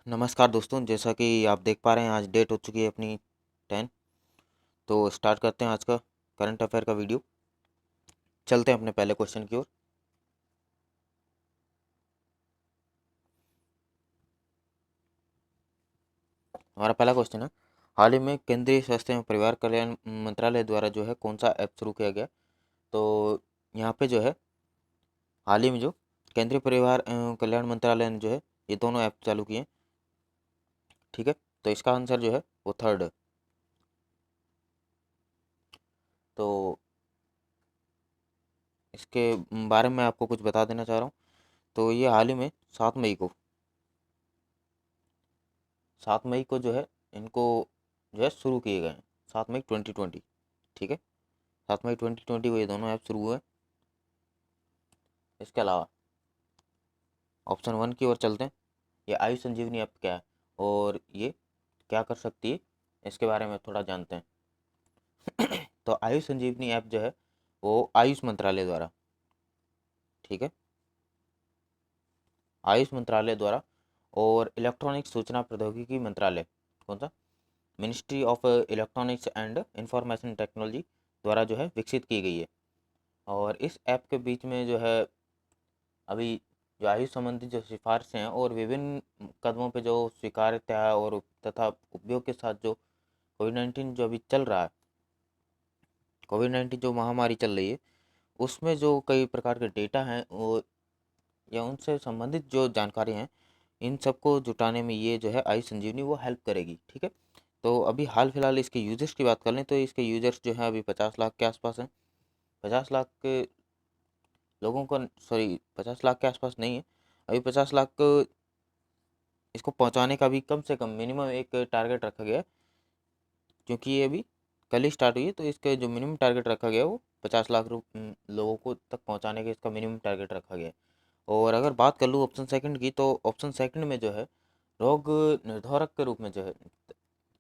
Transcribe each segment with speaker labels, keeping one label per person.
Speaker 1: नमस्कार दोस्तों, जैसा कि आप देख पा रहे हैं आज डेट हो चुकी है अपनी 10। तो स्टार्ट करते हैं आज का करंट अफेयर का वीडियो। चलते हैं अपने पहले क्वेश्चन की ओर। हमारा पहला क्वेश्चन है, हाल ही में केंद्रीय स्वास्थ्य एवं परिवार कल्याण मंत्रालय द्वारा जो है कौन सा ऐप शुरू किया गया। तो यहाँ पे जो है हाल ही में जो केंद्रीय परिवार एवं कल्याण मंत्रालय ने जो है ये दोनों ऐप चालू किए हैं। ठीक है, तो इसका आंसर जो है वो थर्ड है। तो इसके बारे में आपको कुछ बता देना चाह रहा हूँ। तो ये हाल ही में 7 मई को जो है इनको जो है शुरू किए गए हैं। 7 मई 2020। ठीक है, 7 मई 2020 को ये दोनों ऐप शुरू हुए। इसके अलावा ऑप्शन 1 की ओर चलते हैं। ये आयुष संजीवनी ऐप क्या है और ये क्या कर सकती है, इसके बारे में थोड़ा जानते हैं। तो आयुष संजीवनी ऐप जो है वो आयुष मंत्रालय द्वारा, ठीक है, आयुष मंत्रालय द्वारा और इलेक्ट्रॉनिक सूचना प्रौद्योगिकी मंत्रालय, कौन सा, ministry of electronics and information technology द्वारा जो है विकसित की गई है। और इस ऐप के बीच में जो है अभी जो आयुष संबंधी जो सिफारिशें हैं और विभिन्न कदमों पे जो स्वीकार्यता है और तथा उपयोग के साथ जो कोविड-19 जो अभी चल रहा है, कोविड-19 जो महामारी चल रही है, उसमें जो कई प्रकार के डेटा हैं वो या उनसे संबंधित जो जानकारी हैं, इन सबको जुटाने में ये जो है आयुष संजीवनी वो हेल्प करेगी। ठीक है, तो अभी हाल फिलहाल इसके यूजर्स की बात कर लें तो इसके यूजर्स जो हैं अभी 50 लाख के आसपास हैं। 50 लाख के लोगों को, सॉरी, 50 लाख के आसपास नहीं है, अभी 50 लाख को इसको पहुंचाने का भी कम से कम मिनिमम एक टारगेट रखा गया है। क्योंकि ये अभी कल ही स्टार्ट हुई है तो इसका जो मिनिमम टारगेट रखा गया है वो 50 लाख लोगों को तक पहुंचाने का इसका मिनिमम टारगेट रखा गया है। और अगर बात कर लूँ ऑप्शन सेकंड की, तो ऑप्शन सेकंड में जो है रोग निर्धारक के रूप में जो है,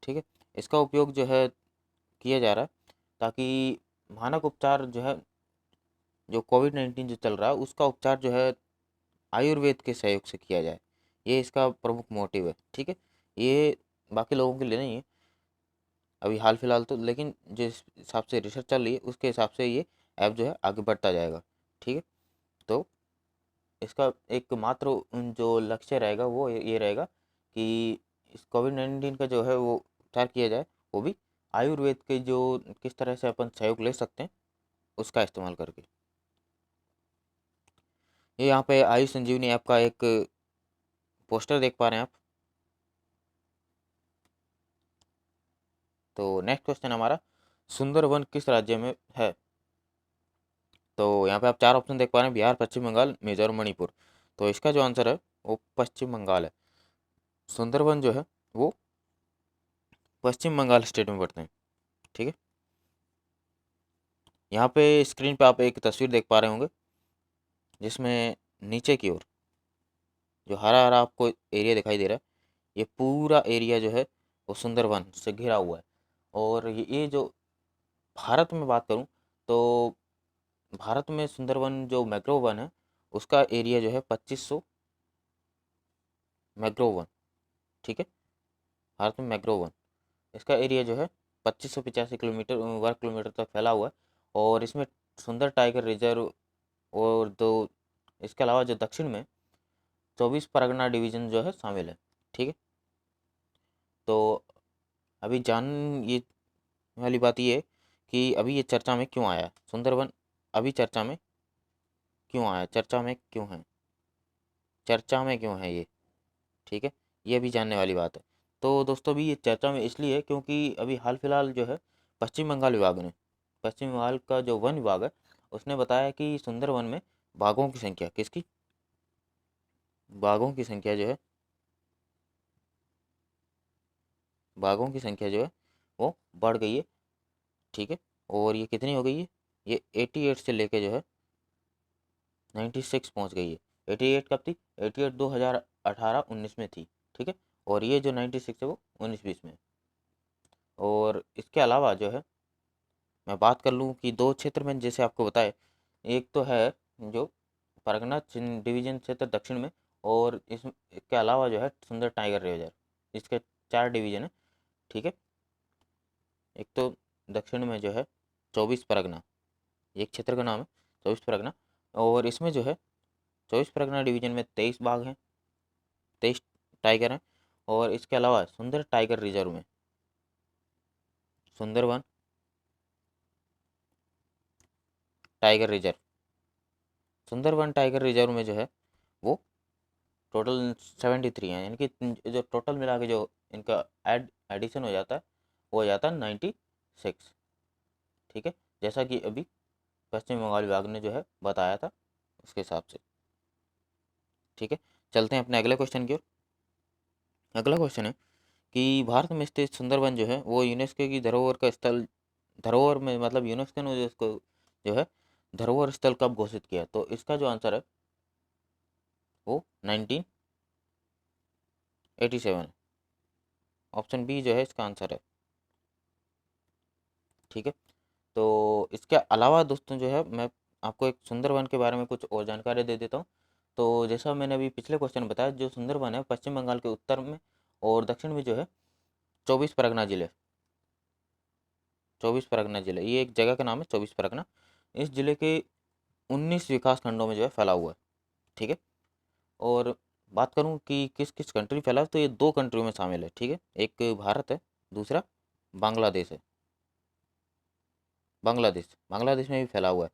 Speaker 1: ठीक है, इसका उपयोग जो है किया जा रहा है ताकि मानक उपचार जो है, जो कोविड-19 जो चल रहा है उसका उपचार जो है आयुर्वेद के सहयोग से किया जाए। ये इसका प्रमुख मोटिव है। ठीक है, ये बाकी लोगों के लिए नहीं है अभी हाल फिलहाल तो, लेकिन जिस हिसाब से रिसर्च चल रही है उसके हिसाब से ये ऐप जो है आगे बढ़ता जाएगा। ठीक है, तो इसका एकमात्र जो लक्ष्य रहेगा वो ये रहेगा कि इस कोविड-19 का जो है वो उपचार किया जाए, वो भी आयुर्वेद के जो किस तरह से अपन सहयोग ले सकते हैं उसका इस्तेमाल करके। ये यहाँ पे आयुष संजीवनी ऐप का एक पोस्टर देख पा रहे हैं आप। तो नेक्स्ट क्वेश्चन हमारा, सुंदरवन किस राज्य में है। तो यहाँ पे आप चार ऑप्शन देख पा रहे हैं, बिहार, पश्चिम बंगाल, मिजोरम, मणिपुर। तो इसका जो आंसर है वो पश्चिम बंगाल है। सुंदरवन जो है वो पश्चिम बंगाल स्टेट में पड़ते हैं। ठीक है, यहाँ पे स्क्रीन पे आप एक तस्वीर देख पा रहे होंगे जिसमें नीचे की ओर जो हरा हरा आपको एरिया दिखाई दे रहा है, ये पूरा एरिया जो है वो सुंदरवन से घिरा हुआ है। और ये जो भारत में बात करूँ तो भारत में सुंदरवन जो मैग्रोव वन है उसका एरिया जो है 2500 मैग्रोव वन। ठीक है, भारत में मैग्रोव वन, इसका एरिया जो है 2585 वर्ग किलोमीटर तक फैला हुआ है। और इसमें सुंदर टाइगर रिजर्व और दो, इसके अलावा जो दक्षिण में 24 परगना डिवीजन जो है शामिल है। ठीक है, तो अभी जान ये वाली बात ये है कि अभी ये चर्चा में क्यों आया है सुंदरवन, अभी चर्चा में क्यों आया, चर्चा में क्यों है, चर्चा में क्यों है ये। ठीक है, ये अभी जानने वाली बात है। तो दोस्तों अभी ये चर्चा में इसलिए है क्योंकि अभी हाल फिलहाल जो है पश्चिम बंगाल विभाग ने, पश्चिम बंगाल का जो वन विभाग है उसने बताया कि सुंदरवन में बाघों की संख्या, किसकी, बाघों की संख्या जो है, बाघों की संख्या जो है वो बढ़ गई है। ठीक है, और ये कितनी हो गई है, ये 88 से लेके जो है 96 पहुंच गई है। 88 कब थी, 88 2018-19 में थी। ठीक है, और ये जो 96 है वो 19-20 में है। और इसके अलावा जो है मैं बात कर लूँ कि दो क्षेत्र में जैसे आपको बताए, एक तो है जो परगना डिवीजन क्षेत्र दक्षिण में, और इसके अलावा जो है सुंदर टाइगर रिजर्व, इसके 4 डिवीज़न है, ठीक है। एक तो दक्षिण में जो है 24 परगना, एक क्षेत्र का नाम है 24 परगना, और इसमें जो है 24 परगना डिवीज़न में 23 बाघ हैं, 23 टाइगर हैं। और इसके अलावा सुंदर टाइगर रिजर्व में Sundarban tiger reserve, Sundarban tiger reserve में जो है वो टोटल 73 हैं, यानी कि जो टोटल मिला के जो इनका एडिशन हो जाता है वो हो जाता है 96, ठीक है, जैसा कि अभी पश्चिम बंगाल विभाग ने जो है बताया था उसके हिसाब से, ठीक है। चलते हैं अपने अगले क्वेश्चन की ओर। अगला क्वेश्चन है कि भारत में स्थित सुंदरवन जो है वो यूनेस्को की धरोहर का स्थल, धरोहर में मतलब यूनेस्को ने जो इसको जो है धरोहर स्थल कब घोषित किया, तो इसका जो आंसर है वो 1987, ऑप्शन बी जो है इसका आंसर है, ठीक है। तो इसके अलावा दोस्तों जो है मैं आपको एक सुंदरवन के बारे में कुछ और जानकारी दे देता हूँ। तो जैसा मैंने अभी पिछले क्वेश्चन में बताया, जो सुंदरवन है पश्चिम बंगाल के उत्तर में और दक्षिण में जो है 24 परगना जिले, 24 परगना जिले, ये एक जगह का नाम है 24 परगना। इस जिले के 19 विकास खंडों में जो है फैला हुआ है, ठीक है। और बात करूं कि किस किस कंट्री फैला है, तो ये 2 कंट्रियों में शामिल है, ठीक है। एक भारत है, दूसरा बांग्लादेश है, बांग्लादेश, बांग्लादेश में भी फैला हुआ है।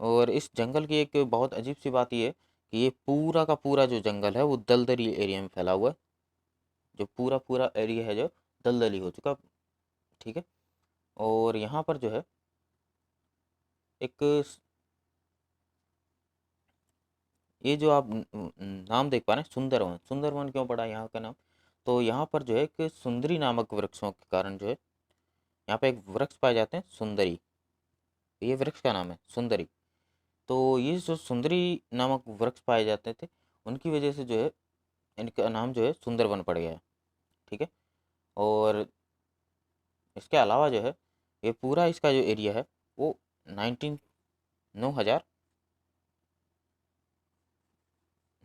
Speaker 1: और इस जंगल की एक बहुत अजीब सी बात ये है कि ये पूरा का पूरा जो जंगल है वो दलदली एरिया में फैला हुआ है, जो पूरा पूरा एरिया है जो दलदली हो चुका, ठीक है। और यहाँ पर जो है एक ये जो आप नाम देख पा रहे हैं सुंदरवन, सुंदरवन क्यों पड़ा यहाँ का नाम, तो यहाँ पर जो है एक सुंदरी नामक वृक्षों के कारण जो है यहाँ पे एक वृक्ष पाए जाते हैं सुंदरी, ये वृक्ष का नाम है सुंदरी। तो ये जो सुंदरी नामक वृक्ष पाए जाते थे उनकी वजह से जो है इनका नाम जो है सुंदरवन पड़ गया है, ठीक है। और इसके अलावा जो है ये पूरा इसका जो एरिया है वो 19 9,000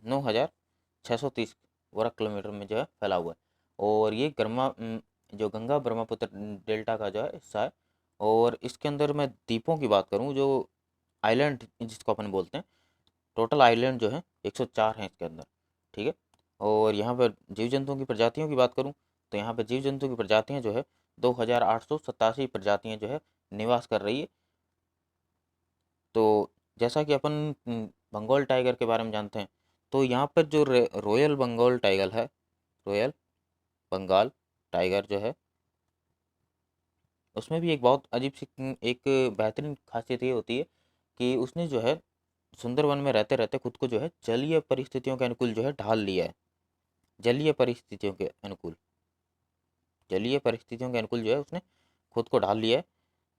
Speaker 1: 9,630 वर्ग किलोमीटर में जो है फैला हुआ है। और ये जो गंगा ब्रह्मपुत्र डेल्टा का जो है हिस्सा है। और इसके अंदर मैं द्वीपों की बात करूँ, जो आइलैंड जिसको अपन बोलते हैं, टोटल आइलैंड जो है 104 हैं इसके अंदर, ठीक है। और यहाँ पर जीव जंतुओं की प्रजातियों की बात करूँ तो यहाँ पर जीव जंतु की प्रजातियाँ जो है 2,887 प्रजातियाँ जो है निवास कर रही है। तो जैसा कि अपन बंगाल टाइगर के बारे में जानते हैं, तो यहाँ पर जो रॉयल बंगाल टाइगर है, रॉयल बंगाल टाइगर जो है उसमें भी एक बहुत अजीब सी एक बेहतरीन खासियत ये होती है कि उसने जो है सुंदरवन में रहते रहते खुद को जो है जलीय परिस्थितियों के अनुकूल जो है ढाल लिया है, जलीय परिस्थितियों के अनुकूल, जलीय परिस्थितियों के अनुकूल जो है उसने खुद को ढाल लिया है।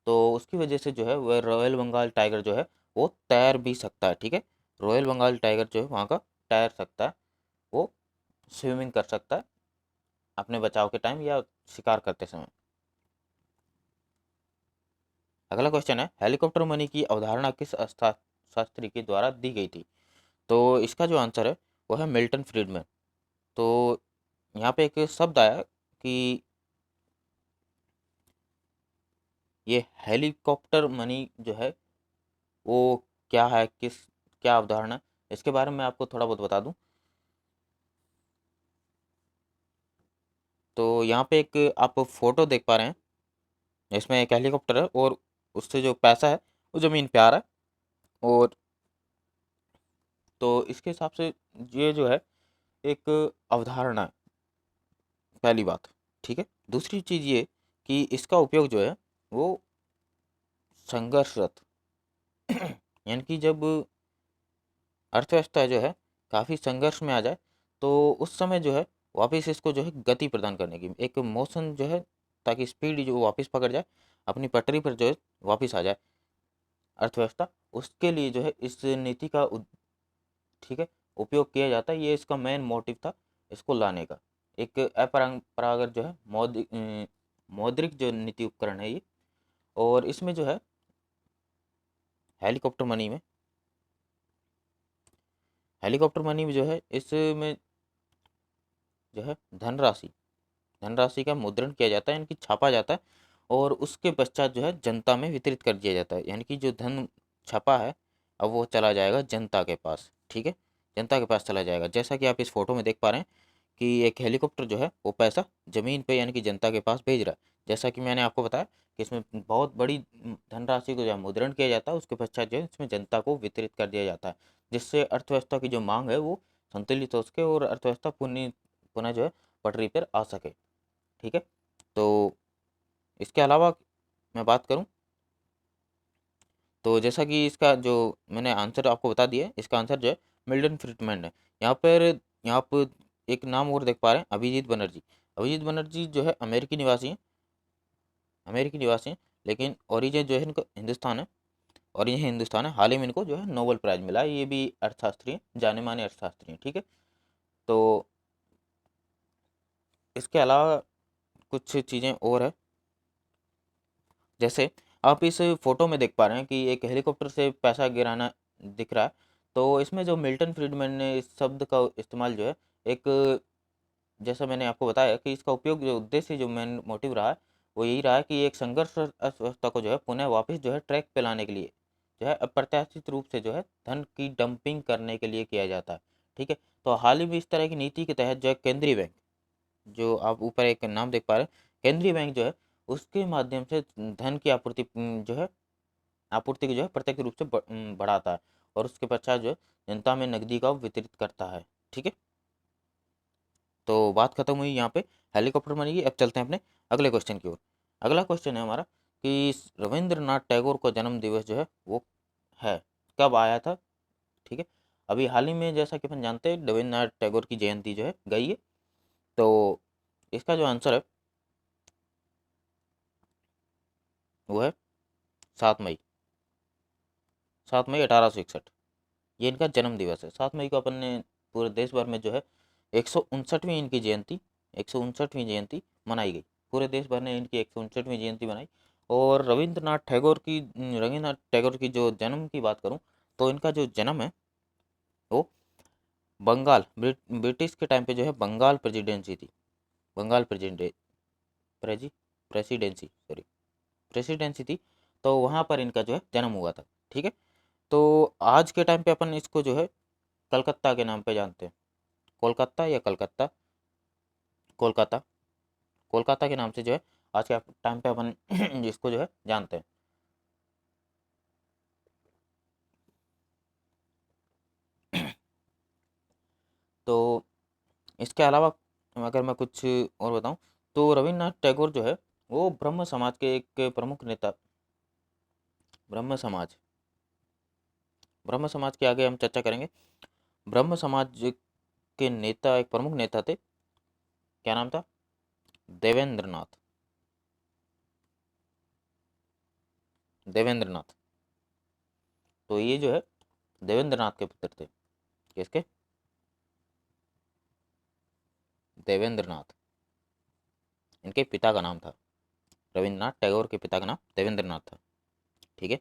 Speaker 1: तो उसकी वजह से जो है वह रॉयल बंगाल टाइगर जो है वो तैर भी सकता है, ठीक है। रॉयल बंगाल टाइगर जो है वहाँ का तैर सकता है, वो स्विमिंग कर सकता है अपने बचाव के टाइम या शिकार करते समय। अगला क्वेश्चन है हेलीकॉप्टर मनी की अवधारणा किस शास्त्री के द्वारा दी गई थी, तो इसका जो आंसर है वो है मिल्टन फ्रीडमैन। तो यहाँ पे एक शब्द आया कि ये हेलीकॉप्टर मनी जो है वो क्या है, क्या अवधारणा है? इसके बारे में आपको थोड़ा बहुत बता दूं तो यहाँ पे एक आप फोटो देख पा रहे हैं, इसमें एक हेलीकॉप्टर है और उससे जो पैसा है वो ज़मीन पे आ रहा है। और तो इसके हिसाब से ये जो है एक अवधारणा है, पहली बात, ठीक है। दूसरी चीज़ ये कि इसका उपयोग जो है वो संघर्षरत यानी कि जब अर्थव्यवस्था जो है काफ़ी संघर्ष में आ जाए तो उस समय जो है वापस इसको जो है गति प्रदान करने की एक मोशन जो है, ताकि स्पीड जो वापस पकड़ जाए अपनी पटरी पर जो है वापस आ जाए अर्थव्यवस्था, उसके लिए जो है इस नीति का ठीक है उपयोग किया जाता है। ये इसका मेन मोटिव था इसको लाने का। एक अपरंपरागत जो है मौद्रिक जो नीति उपकरण है ये। और इसमें जो है हेलीकॉप्टर मनी में हेलीकॉप्टर मनी में जो है इसमें जो है धनराशि का मुद्रण किया जाता है, यानी कि छापा जाता है, और उसके पश्चात जो है जनता में वितरित कर दिया जाता है, यानी कि जो धन छपा है अब वो चला जाएगा जनता के पास। ठीक है, जनता के पास चला जाएगा। जैसा कि आप इस फोटो में देख पा रहे हैं कि एक हेलीकॉप्टर जो है वो पैसा ज़मीन पे यानी कि जनता के पास भेज रहा है। जैसा कि मैंने आपको बताया कि इसमें बहुत बड़ी धनराशि को जो है मुद्रण किया जाता है, उसके पश्चात जो है इसमें जनता को वितरित कर दिया जाता है, जिससे अर्थव्यवस्था की जो मांग है वो संतुलित हो सके और अर्थव्यवस्था पुनः पुनः जो है पटरी पर आ सके। ठीक है, तो इसके अलावा मैं बात करूं तो जैसा कि इसका जो मैंने आंसर आपको बता दिया है, इसका आंसर जो है मिल्टन फ्रीडमैन है। यहाँ आप एक नाम और देख पा रहे हैं, अभिजीत बनर्जी। अभिजीत बनर्जी जो है अमेरिकी निवासी हैं, लेकिन ओरिजिन जो है इनका हिंदुस्तान है, और यह हिंदुस्तान है। हाल ही में इनको जो है नोबेल प्राइज़ मिला है। ये भी अर्थशास्त्री हैं, जाने माने अर्थशास्त्री हैं। ठीक है, तो इसके अलावा कुछ चीज़ें और है, जैसे आप इस फोटो में देख पा रहे हैं कि एक हेलीकॉप्टर से पैसा गिराना दिख रहा है। तो इसमें जो मिल्टन फ्रीडमैन ने इस शब्द का इस्तेमाल जो है एक, जैसा मैंने आपको बताया कि इसका उपयोग जो उद्देश्य जो मेन मोटिव रहा है वो यही रहा है कि एक संघर्ष अर्थव्यवस्था को जो है पुनः वापस जो है ट्रैक पे लाने के लिए जो है अप्रत्याशित रूप से जो है धन की डंपिंग करने के लिए किया जाता है। ठीक है, तो हाल ही में इस तरह की नीति के तहत जो है केंद्रीय बैंक, जो आप ऊपर एक नाम देख पा रहे हैं, केंद्रीय बैंक जो है उसके माध्यम से धन की आपूर्ति जो है आपूर्ति की जो है प्रत्यक्ष रूप से बढ़ाता है, और उसके पश्चात जो है जनता में नकदी का वितरित करता है। ठीक है, तो बात खत्म हुई यहाँ पे हेलीकॉप्टर मनी की। अब चलते हैं अपने अगले क्वेश्चन की ओर। अगला क्वेश्चन है हमारा कि रविंद्रनाथ टैगोर का जन्म दिवस जो है वो है कब आया था। ठीक है, अभी हाल ही में जैसा कि अपन जानते हैं रविंद्रनाथ टैगोर की जयंती जो है गई है। तो इसका जो आंसर है वो है 7 मई, 7 मई 1861। ये इनका जन्म दिवस है। 7 मई को अपन ने पूरे देश भर में जो है 159वीं इनकी जयंती 159वीं जयंती मनाई गई। पूरे देश भर ने इनकी 159वीं जयंती मनाई। और रविंद्रनाथ टैगोर की जो जन्म की बात करूं तो इनका जो जन्म है वो ब्रिटिश के टाइम पे जो है बंगाल प्रेसिडेंसी थी। बंगाल प्रेसिडेंसी सॉरी प्रेसिडेंसी थी। तो वहाँ पर इनका जो है जन्म हुआ था। ठीक है, तो आज के टाइम पे अपन इसको जो है कलकत्ता के नाम पे जानते हैं। कोलकाता या कलकत्ता, कोलकाता, कोलकाता के नाम से जो है आज के टाइम पे अपन इसको जो है जानते हैं। तो इसके अलावा अगर मैं कुछ और बताऊं तो रविन्द्रनाथ टैगोर जो है वो ब्रह्म समाज के एक प्रमुख नेता, ब्रह्म समाज ब्रह्म समाज के आगे हम चर्चा करेंगे। ब्रह्म समाज के नेता, एक प्रमुख नेता थे। क्या नाम था? देवेंद्रनाथ, देवेंद्रनाथ। तो ये जो है देवेंद्रनाथ के पुत्र थे। किसके? देवेंद्रनाथ, इनके पिता का नाम था। रविन्द्रनाथ टैगोर के पिता का नाम देवेंद्रनाथ था। ठीक है,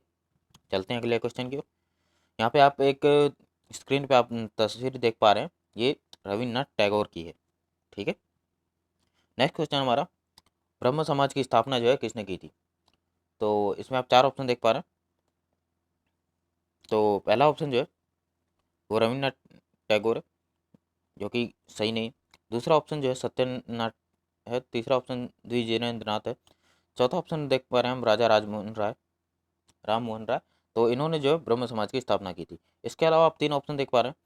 Speaker 1: चलते हैं अगले क्वेश्चन की ओर। यहाँ पे आप एक स्क्रीन पे आप तस्वीर देख पा रहे हैं, ये रविन्द्रनाथ टैगोर की है। ठीक है, नेक्स्ट क्वेश्चन हमारा, ब्रह्म समाज की स्थापना जो है किसने की थी? तो इसमें आप 4 ऑप्शन देख पा रहे हैं। तो पहला ऑप्शन जो है वो रविन्द्रनाथ टैगोर है, जो कि सही नहीं। दूसरा ऑप्शन जो है सत्यनाथ है। तीसरा ऑप्शन द्विजेंद्रनाथ है। चौथा ऑप्शन देख पा रहे हैं हम राजा राम मोहन राय। तो इन्होंने जो है ब्रह्म समाज की स्थापना की थी। इसके अलावा आप 3 ऑप्शन देख पा रहे हैं,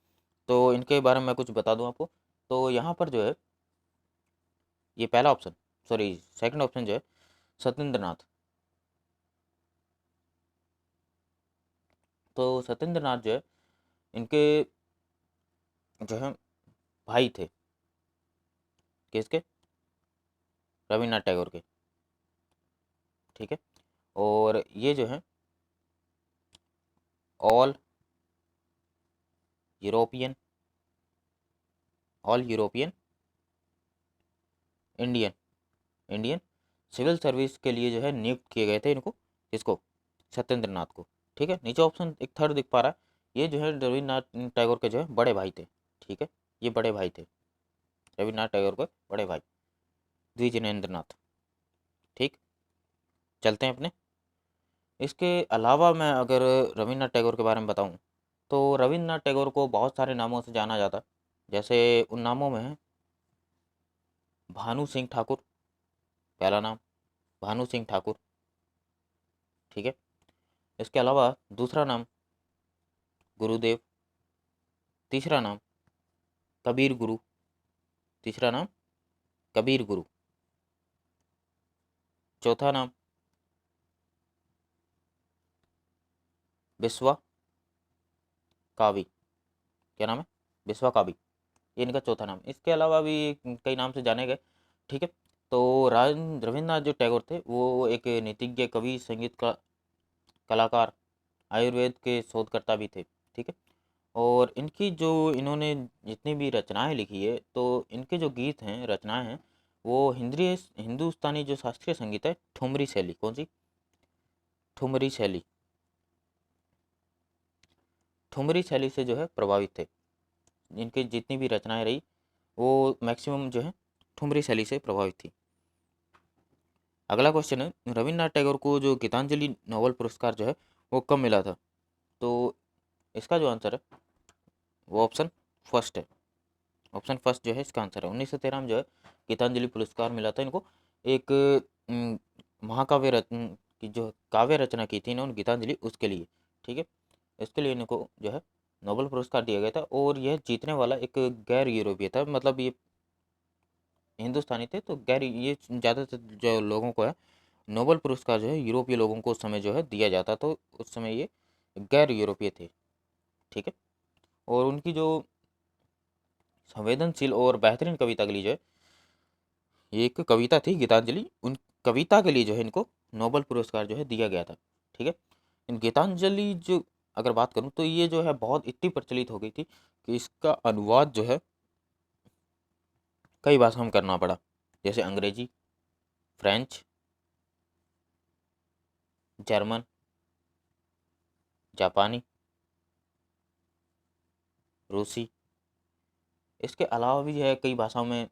Speaker 1: तो इनके बारे में मैं कुछ बता दूं आपको। तो यहाँ पर जो है ये पहला ऑप्शन, सॉरी सेकंड ऑप्शन जो है सत्येंद्रनाथ। तो सत्येंद्रनाथ जो है इनके जो है भाई थे। किसके? रविन्द्रनाथ टैगोर के। ठीक है, और ये जो है all European all European Indian Indian civil service के लिए जो है नियुक्त किए गए थे इनको। इसको सत्येंद्रनाथ को। ठीक है, नीचे ऑप्शन एक थर्ड दिख पा रहा है, ये जो है रविन्द्रनाथ टैगोर के जो है बड़े भाई थे। ठीक है, ये बड़े भाई थे रविन्द्रनाथ टैगोर के बड़े भाई द्विजेंद्रनाथ। ठीक, चलते हैं अपने। इसके अलावा मैं अगर रविन्द्रनाथ टैगोर के बारे में बताऊं तो रविन्द्रनाथ टैगोर को बहुत सारे नामों से जाना जाता है। जैसे उन नामों में है भानु सिंह ठाकुर, पहला नाम भानु सिंह ठाकुर। ठीक है, इसके अलावा दूसरा नाम गुरुदेव, तीसरा नाम कबीर गुरु, तीसरा नाम कबीर गुरु, चौथा नाम बिस्वा कावी। क्या नाम है? बिस्वा कावी, ये इनका चौथा नाम। इसके अलावा भी कई नाम से जाने गए। ठीक है, तो रविन्द्रनाथ जो टैगोर थे वो एक नीतिज्ञ, कवि, संगीत का कलाकार, आयुर्वेद के शोधकर्ता भी थे। ठीक है, और इनकी जो इन्होंने जितनी भी रचनाएं लिखी है, तो इनके जो गीत हैं, रचनाएं हैं, वो हिंदुस्तानी जो शास्त्रीय संगीत है, ठुमरी शैली, कौन सी? ठुमरी शैली, ठुमरी शैली से जो है प्रभावित थे। इनकी जितनी भी रचनाएं रही वो मैक्सिमम जो है ठुमरी शैली से प्रभावित थी। अगला क्वेश्चन है, रविन्द्रनाथ टैगोर को जो गीतांजलि नोबेल पुरस्कार जो है वो कब मिला था? तो इसका जो आंसर है वो ऑप्शन फर्स्ट है। ऑप्शन फर्स्ट जो है इसका आंसर है। 1913 में जो है गीतांजलि पुरस्कार मिला था इनको। एक महाकाव्य रत्न की जो काव्य रचना की थी इन्होंने गीतांजलि, उसके लिए। ठीक है, इसके लिए इनको जो है नोबेल पुरस्कार दिया गया था। और यह जीतने वाला एक गैर यूरोपीय था, मतलब ये हिंदुस्तानी थे, तो गैर ये ज़्यादातर जो लोगों को है नोबेल पुरस्कार जो है यूरोपीय लोगों को उस समय जो है दिया जाता, तो उस समय ये गैर यूरोपीय थे। ठीक है, और उनकी जो संवेदनशील और बेहतरीन कविता के लिए जो है, ये एक कविता थी गीतांजलि, उन कविता के लिए जो है इनको नोबेल पुरस्कार जो है दिया गया था। ठीक है, इन गीतांजलि जो अगर बात करूं तो ये जो है बहुत इतनी प्रचलित हो गई थी कि इसका अनुवाद जो है कई भाषाओं में करना पड़ा, जैसे अंग्रेजी, फ्रेंच, जर्मन, जापानी, रूसी। इसके अलावा भी जो है कई भाषाओं में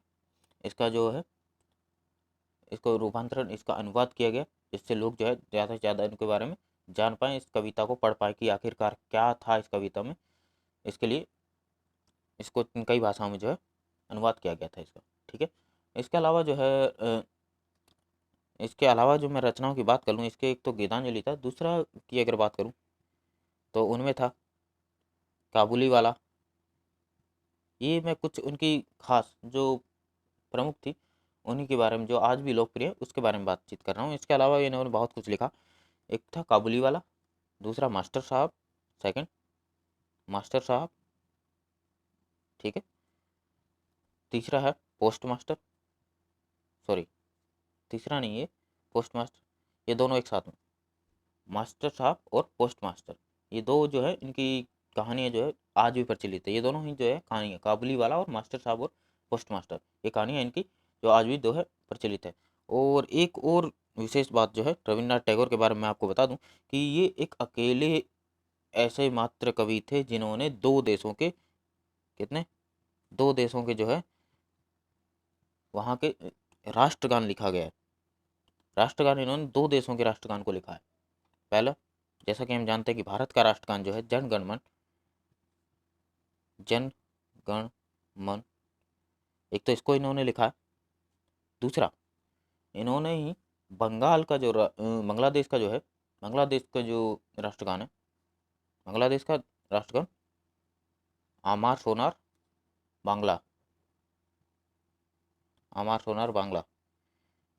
Speaker 1: इसका जो है इसको रूपांतरण, इसका अनुवाद किया गया, जिससे लोग जो है ज़्यादा से ज़्यादा इनके बारे में जान पाएँ, इस कविता को पढ़ पाए कि आखिरकार क्या था इस कविता में। इसके लिए इसको कई भाषाओं में जो है अनुवाद किया गया था इसका। ठीक है, इसके अलावा जो है इसके अलावा जो मैं रचनाओं की बात कर लूँ, इसके एक तो गीतांजलि था, दूसरा की अगर बात करूँ तो उनमें था काबुली वाला। ये मैं कुछ उनकी खास जो प्रमुख थी उन्हीं के बारे में, जो आज भी लोकप्रिय है, उसके बारे में बातचीत कर रहा हूँ। इसके अलावा इन्होंने बहुत कुछ लिखा। एक था काबुली वाला, दूसरा मास्टर साहब, सेकंड मास्टर साहब। ठीक है, तीसरा है पोस्ट मास्टर, सॉरी तीसरा नहीं है पोस्ट मास्टर, ये दोनों एक साथ में, मास्टर साहब और पोस्ट मास्टर, ये दो जो है इनकी कहानियाँ जो है आज भी प्रचलित है। ये दोनों ही जो है कहानियाँ, काबुली वाला और मास्टर साहब और पोस्ट मास्टर, ये कहानियाँ इनकी जो आज भी दो है प्रचलित है। और एक और विशेष बात जो है रविन्द्रनाथ टैगोर के बारे में मैं आपको बता दूं कि ये एक अकेले ऐसे मात्र कवि थे जिन्होंने दो देशों के, कितने, दो देशों के जो है वहाँ के राष्ट्रगान लिखा गया है। राष्ट्रगान इन्होंने दो देशों के राष्ट्रगान को लिखा है। पहला, जैसा कि हम जानते हैं कि भारत का राष्ट्रगान जो है जन गण मन, जन गण मन, एक तो इसको इन्होंने लिखा है। दूसरा, इन्होंने ही बंगाल का जो बांग्लादेश का जो है, बांग्लादेश का जो राष्ट्रगान है, बांग्लादेश का राष्ट्रगान आमार सोनार बांग्ला, आमार सोनार बांग्ला,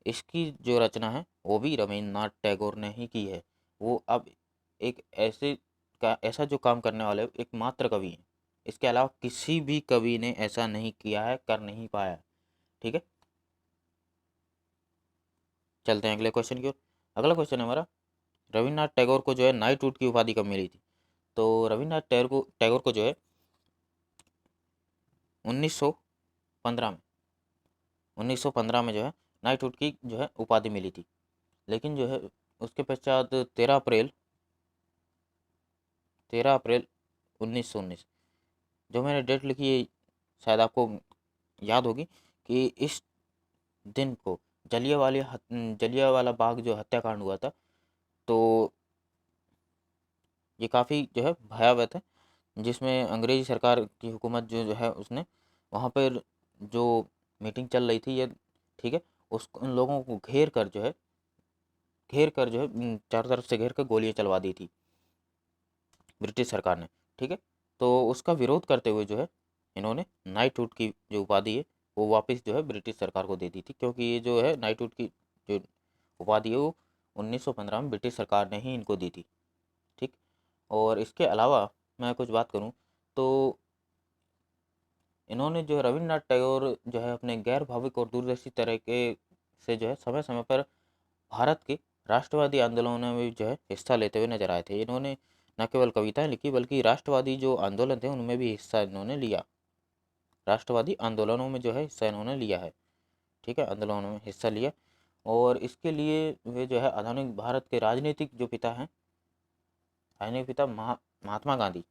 Speaker 1: इसकी जो रचना है वो भी रविन्द्रनाथ टैगोर ने ही की है। वो अब एक ऐसा जो काम करने वाले एकमात्र कवि हैं, इसके अलावा किसी भी कवि ने ऐसा नहीं किया है, कर नहीं पाया। ठीक है, चलते हैं अगले क्वेश्चन की ओर। अगला क्वेश्चन है हमारा, रविन्द्रनाथ टैगोर को जो है नाइटहुड की उपाधि कब मिली थी? तो रविन्द्रनाथ टैगोर को जो है 1915 में, 1915 में जो है नाइटहुड की जो है उपाधि मिली थी। लेकिन जो है उसके पश्चात 13 अप्रैल 1919। जो मैंने डेट लिखी है शायद आपको याद होगी कि इस दिन को जलियांवाला बाग जो हत्याकांड हुआ था, तो ये काफ़ी जो है भयावह है, जिसमें अंग्रेजी सरकार की हुकूमत जो है उसने वहाँ पर जो मीटिंग चल रही थी ये, ठीक है, उस उन लोगों को घेर कर जो है चारों तरफ से घेर कर गोलियां चलवा दी थी ब्रिटिश सरकार ने, ठीक है। तो उसका विरोध करते हुए जो है इन्होंने नाइटहुड की जो उपाधि है वो वापस जो है ब्रिटिश सरकार को दे दी थी, क्योंकि ये जो है नाइटहुड की जो उपाधि है वो 1915 में ब्रिटिश सरकार ने ही इनको दी थी, ठीक। और इसके अलावा मैं कुछ बात करूं तो इन्होंने जो है रविन्द्रनाथ टैगोर जो है अपने गैर भावुक और दूरदर्शी तरीके से जो है समय समय पर भारत के राष्ट्रवादी आंदोलनों में भी जो है हिस्सा लेते हुए नजर आए थे। इन्होंने न केवल कविताएं लिखी बल्कि राष्ट्रवादी जो आंदोलन थे उनमें भी हिस्सा इन्होंने लिया। राष्ट्रवादी आंदोलनों में जो है हिस्सा इन्होंने लिया है, ठीक है, आंदोलनों में हिस्सा लिया। और इसके लिए वे जो है आधुनिक भारत के राजनीतिक जो पिता हैं, राजनीतिक पिता महात्मा गांधी,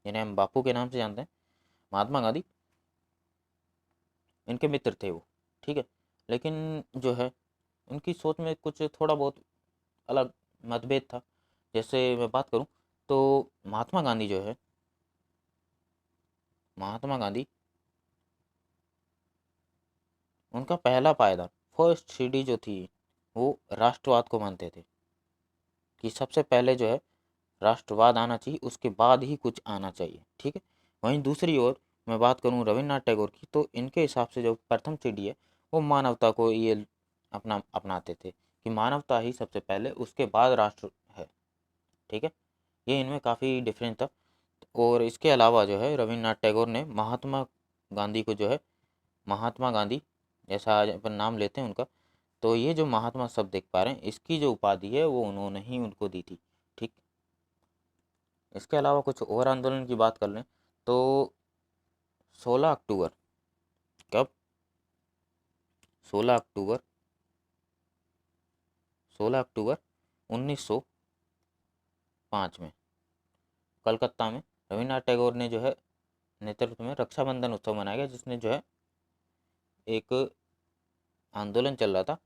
Speaker 1: जिन्हें हम बापू के नाम से जानते हैं, महात्मा गांधी इनके मित्र थे वो, ठीक है। लेकिन जो है उनकी सोच में कुछ थोड़ा बहुत अलग मतभेद था। जैसे मैं बात करूं तो महात्मा गांधी जो है, महात्मा गांधी उनका पहला पायदान, फर्स्ट सीढ़ी जो थी वो राष्ट्रवाद को मानते थे कि सबसे पहले जो है राष्ट्रवाद आना चाहिए, उसके बाद ही कुछ आना चाहिए, ठीक है। वहीं दूसरी ओर मैं बात करूं रविन्द्रनाथ टैगोर की, तो इनके हिसाब से जो प्रथम सीढ़ी है वो मानवता को ये अपनाते थे कि मानवता ही सबसे पहले, उसके बाद राष्ट्र है, ठीक है। ये इनमें काफ़ी डिफरेंस था। और इसके अलावा जो है रविन्द्रनाथ टैगोर ने महात्मा गांधी को जो है, महात्मा गांधी जैसा आज अपन नाम लेते हैं उनका, तो ये जो महात्मा सब देख पा रहे हैं इसकी जो उपाधि है वो उन्होंने ही उनको दी थी, ठीक। इसके अलावा कुछ और आंदोलन की बात कर लें तो 16 अक्टूबर, कब, 16 अक्टूबर 16 अक्टूबर 1905 में कलकत्ता में रविन्द्रनाथ टैगोर ने जो है नेतृत्व में रक्षाबंधन उत्सव मनाया गया, जिसने जो है एक आंदोलन चल रहा था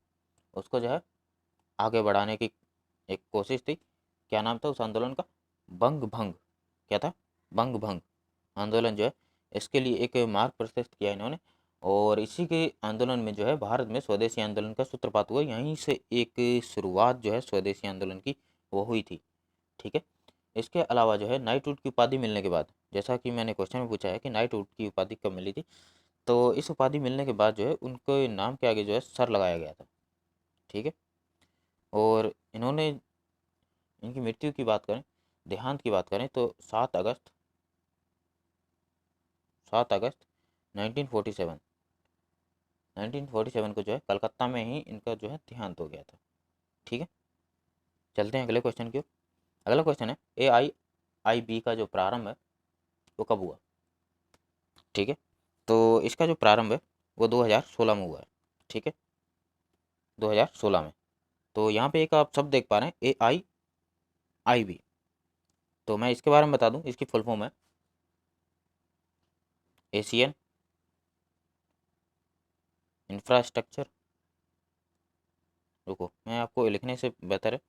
Speaker 1: उसको जो है आगे बढ़ाने की एक कोशिश थी। क्या नाम था उस आंदोलन का? बंग भंग। क्या था? बंग भंग आंदोलन जो है, इसके लिए एक मार्ग प्रशस्त किया इन्होंने। और इसी के आंदोलन में जो है भारत में स्वदेशी आंदोलन का सूत्रपात हुआ, यहीं से एक शुरुआत जो है स्वदेशी आंदोलन की वो हुई थी, ठीक है। इसके अलावा जो है नाइटहुड की उपाधि मिलने के बाद, जैसा कि मैंने क्वेश्चन में पूछा है कि नाइटहुड की उपाधि कब मिली थी, तो इस उपाधि मिलने के बाद जो है उनको नाम के आगे जो है सर लगाया गया था, ठीक है। और इन्होंने, इनकी मृत्यु की बात करें, देहांत की बात करें तो 7 अगस्त 1947 1947 को जो है कलकत्ता में ही इनका जो है देहांत हो गया था, ठीक है। चलते हैं अगले क्वेश्चन की ओर। अगला क्वेश्चन है AIIB का जो प्रारंभ है वो कब हुआ, ठीक है। तो इसका जो प्रारंभ है वो 2016 में हुआ है, ठीक है, 2016 में। तो यहाँ पे एक आप शब्द देख पा रहे हैं AIIB, तो मैं इसके बारे में बता दूं, इसकी फुल फॉर्म है एशियन इंफ्रास्ट्रक्चर, रुको मैं आपको लिखने से बेहतर है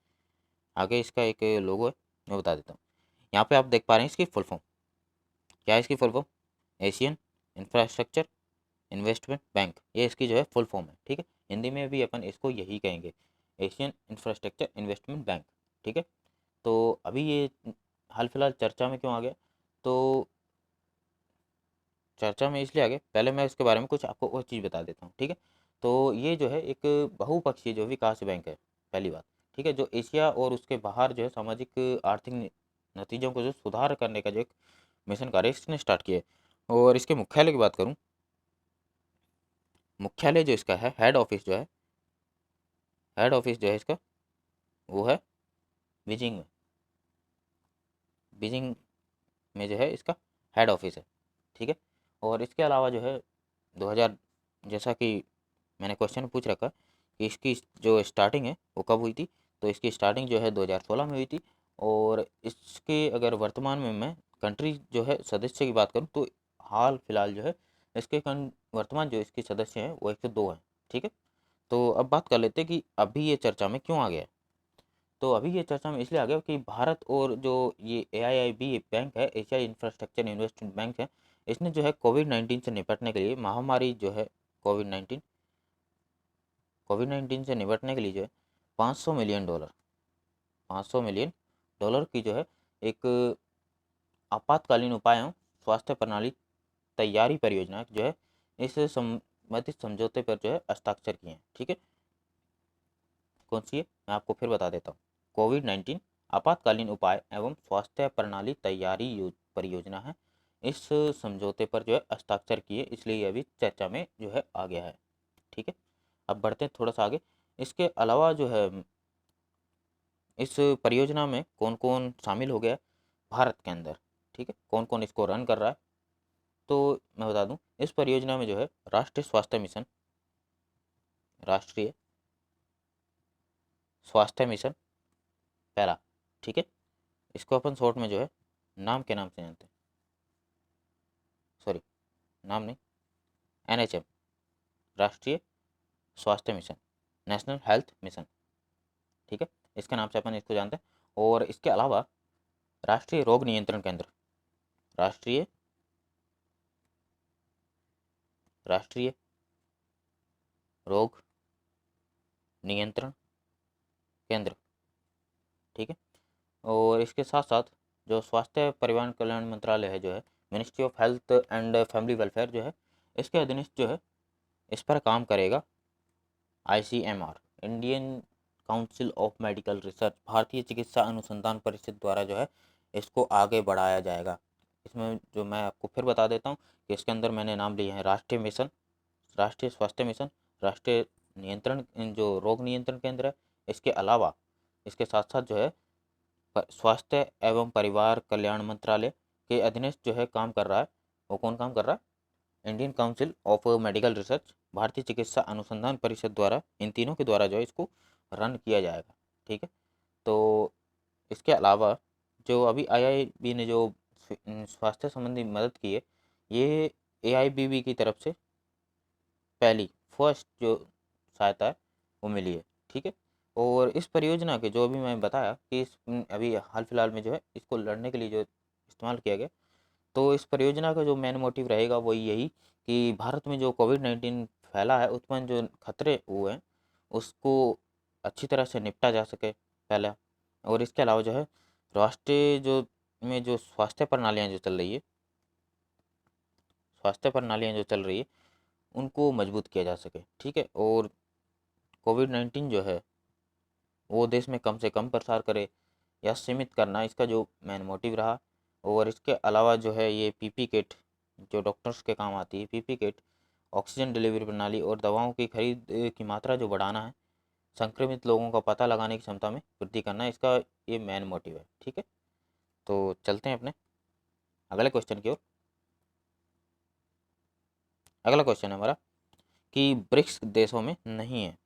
Speaker 1: आगे इसका एक लोगो है मैं बता देता हूँ। यहाँ पे आप देख पा रहे हैं इसकी फुल फॉर्म, क्या है इसकी full form? Asian infrastructure investment bank, ये इसकी जो है फुल फॉर्म है, ठीक है। हिंदी में भी अपन इसको यही कहेंगे, एशियन इंफ्रास्ट्रक्चर इन्वेस्टमेंट बैंक, ठीक है। तो अभी ये हाल फिलहाल चर्चा में क्यों आ गया, तो चर्चा में इसलिए आ गया, पहले मैं इसके बारे में कुछ आपको और चीज़ बता देता हूँ, ठीक है। तो ये जो है एक बहुपक्षीय जो विकास बैंक है, पहली बात, ठीक है, जो एशिया और उसके बाहर जो है सामाजिक आर्थिक नतीजों को जो सुधार करने का जो एक मिशन कार्य इसने स्टार्ट किया है। और इसके मुख्यालय की बात करूँ, मुख्यालय जो इसका है, हेड ऑफिस जो है, हेड ऑफिस जो है इसका वो है बीजिंग में, बीजिंग में जो है इसका हेड ऑफिस है, ठीक है। और इसके अलावा जो है 2000, जैसा कि मैंने क्वेश्चन पूछ रखा कि इसकी जो स्टार्टिंग है वो कब हुई थी, तो इसकी स्टार्टिंग जो है 2016 में हुई थी। और इसके अगर वर्तमान में मैं कंट्री जो है सदस्य की बात करूँ तो हाल फिलहाल जो है इसके वर्तमान जो इसके सदस्य हैं वो 102 हैं। ठीक है, तो अब बात कर लेते हैं कि अभी ये चर्चा में क्यों आ गया। तो अभी ये चर्चा में इसलिए आ गया कि भारत और जो ये AIIB बैंक है, एशियाई इंफ्रास्ट्रक्चर इन्वेस्टमेंट बैंक है, इसने जो है कोविड-19 से निपटने के लिए महामारी जो है कोविड-19 कोविड-19 से निपटने के लिए जो है 500 मिलियन डॉलर 500 मिलियन डॉलर की जो है एक आपातकालीन उपायों स्वास्थ्य प्रणाली तैयारी परियोजना जो है इस संबंधित समझौते पर जो है हस्ताक्षर किए हैं। ठीक है, कौन सी है मैं आपको फिर बता देता हूँ। कोविड-19 आपातकालीन उपाय एवं स्वास्थ्य प्रणाली तैयारी परियोजना है। इस समझौते पर जो है हस्ताक्षर किए, इसलिए ये अभी चर्चा में जो है आ गया है। ठीक है, अब बढ़ते हैं थोड़ा सा आगे। इसके अलावा जो है इस परियोजना में कौन कौन शामिल हो गया है भारत के अंदर। ठीक है, कौन कौन इसको रन कर रहा है, तो मैं बता दूं इस परियोजना में जो है राष्ट्रीय स्वास्थ्य मिशन, राष्ट्रीय स्वास्थ्य मिशन पहला। ठीक है, इसको अपन शॉर्ट में जो है नाम के नाम से जानते हैं, सॉरी नाम नहीं, NHM, राष्ट्रीय स्वास्थ्य मिशन, नेशनल हेल्थ मिशन। ठीक है, इसके नाम से अपन इसको जानते हैं। और इसके अलावा राष्ट्रीय रोग नियंत्रण केंद्र, राष्ट्रीय राष्ट्रीय रोग नियंत्रण केंद्र। ठीक है, और इसके साथ साथ जो स्वास्थ्य परिवार कल्याण मंत्रालय है जो है ministry of health and family welfare जो है, इसके अधीनस्थ जो है इस पर काम करेगा ICMR, Indian council of medical research, भारतीय चिकित्सा अनुसंधान परिषद द्वारा जो है इसको आगे बढ़ाया जाएगा। इसमें जो मैं आपको फिर बता देता हूँ कि इसके अंदर मैंने नाम लिए हैं राष्ट्रीय मिशन, राष्ट्रीय स्वास्थ्य मिशन, राष्ट्रीय नियंत्रण जो रोग नियंत्रण केंद्र है, इसके अलावा इसके साथ साथ जो है स्वास्थ्य एवं परिवार कल्याण मंत्रालय के अधीनस्थ जो है काम कर रहा है। वो कौन काम कर रहा है? Indian council of medical research, भारतीय चिकित्सा अनुसंधान परिषद द्वारा, इन तीनों के द्वारा जो है इसको रन किया जाएगा। ठीक है, तो इसके अलावा जो अभी IIB ने जो स्वास्थ्य संबंधी मदद की है, ये AIBB की तरफ से पहली फर्स्ट जो सहायता है वो मिली है। ठीक है, और इस परियोजना के जो अभी मैं बताया कि इस अभी हाल फिलहाल में जो है इसको लड़ने के लिए जो इस्तेमाल किया गया, तो इस परियोजना का जो मेन मोटिव रहेगा वो यही कि भारत में जो कोविड-19 फैला है, उत्पन्न जो खतरे हुए हैं उसको अच्छी तरह से निपटा जा सके पहला। और इसके अलावा जो है राष्ट्रीय जो में जो स्वास्थ्य प्रणालियाँ जो चल रही है, स्वास्थ्य प्रणालियाँ जो चल रही है उनको मजबूत किया जा सके। ठीक है, और कोविड-19 जो है वो देश में कम से कम प्रसार करे या सीमित करना इसका जो मेन मोटिव रहा। और इसके अलावा जो है ये PP किट जो डॉक्टर्स के काम आती है, PP किट, ऑक्सीजन डिलीवरी प्रणाली और दवाओं की खरीद की मात्रा जो बढ़ाना है, संक्रमित लोगों का पता लगाने की क्षमता में वृद्धि करना, इसका ये मेन मोटिव है। ठीक है, तो चलते हैं अपने अगले क्वेश्चन की ओर। अगला क्वेश्चन है हमारा कि ब्रिक्स देशों में नहीं है।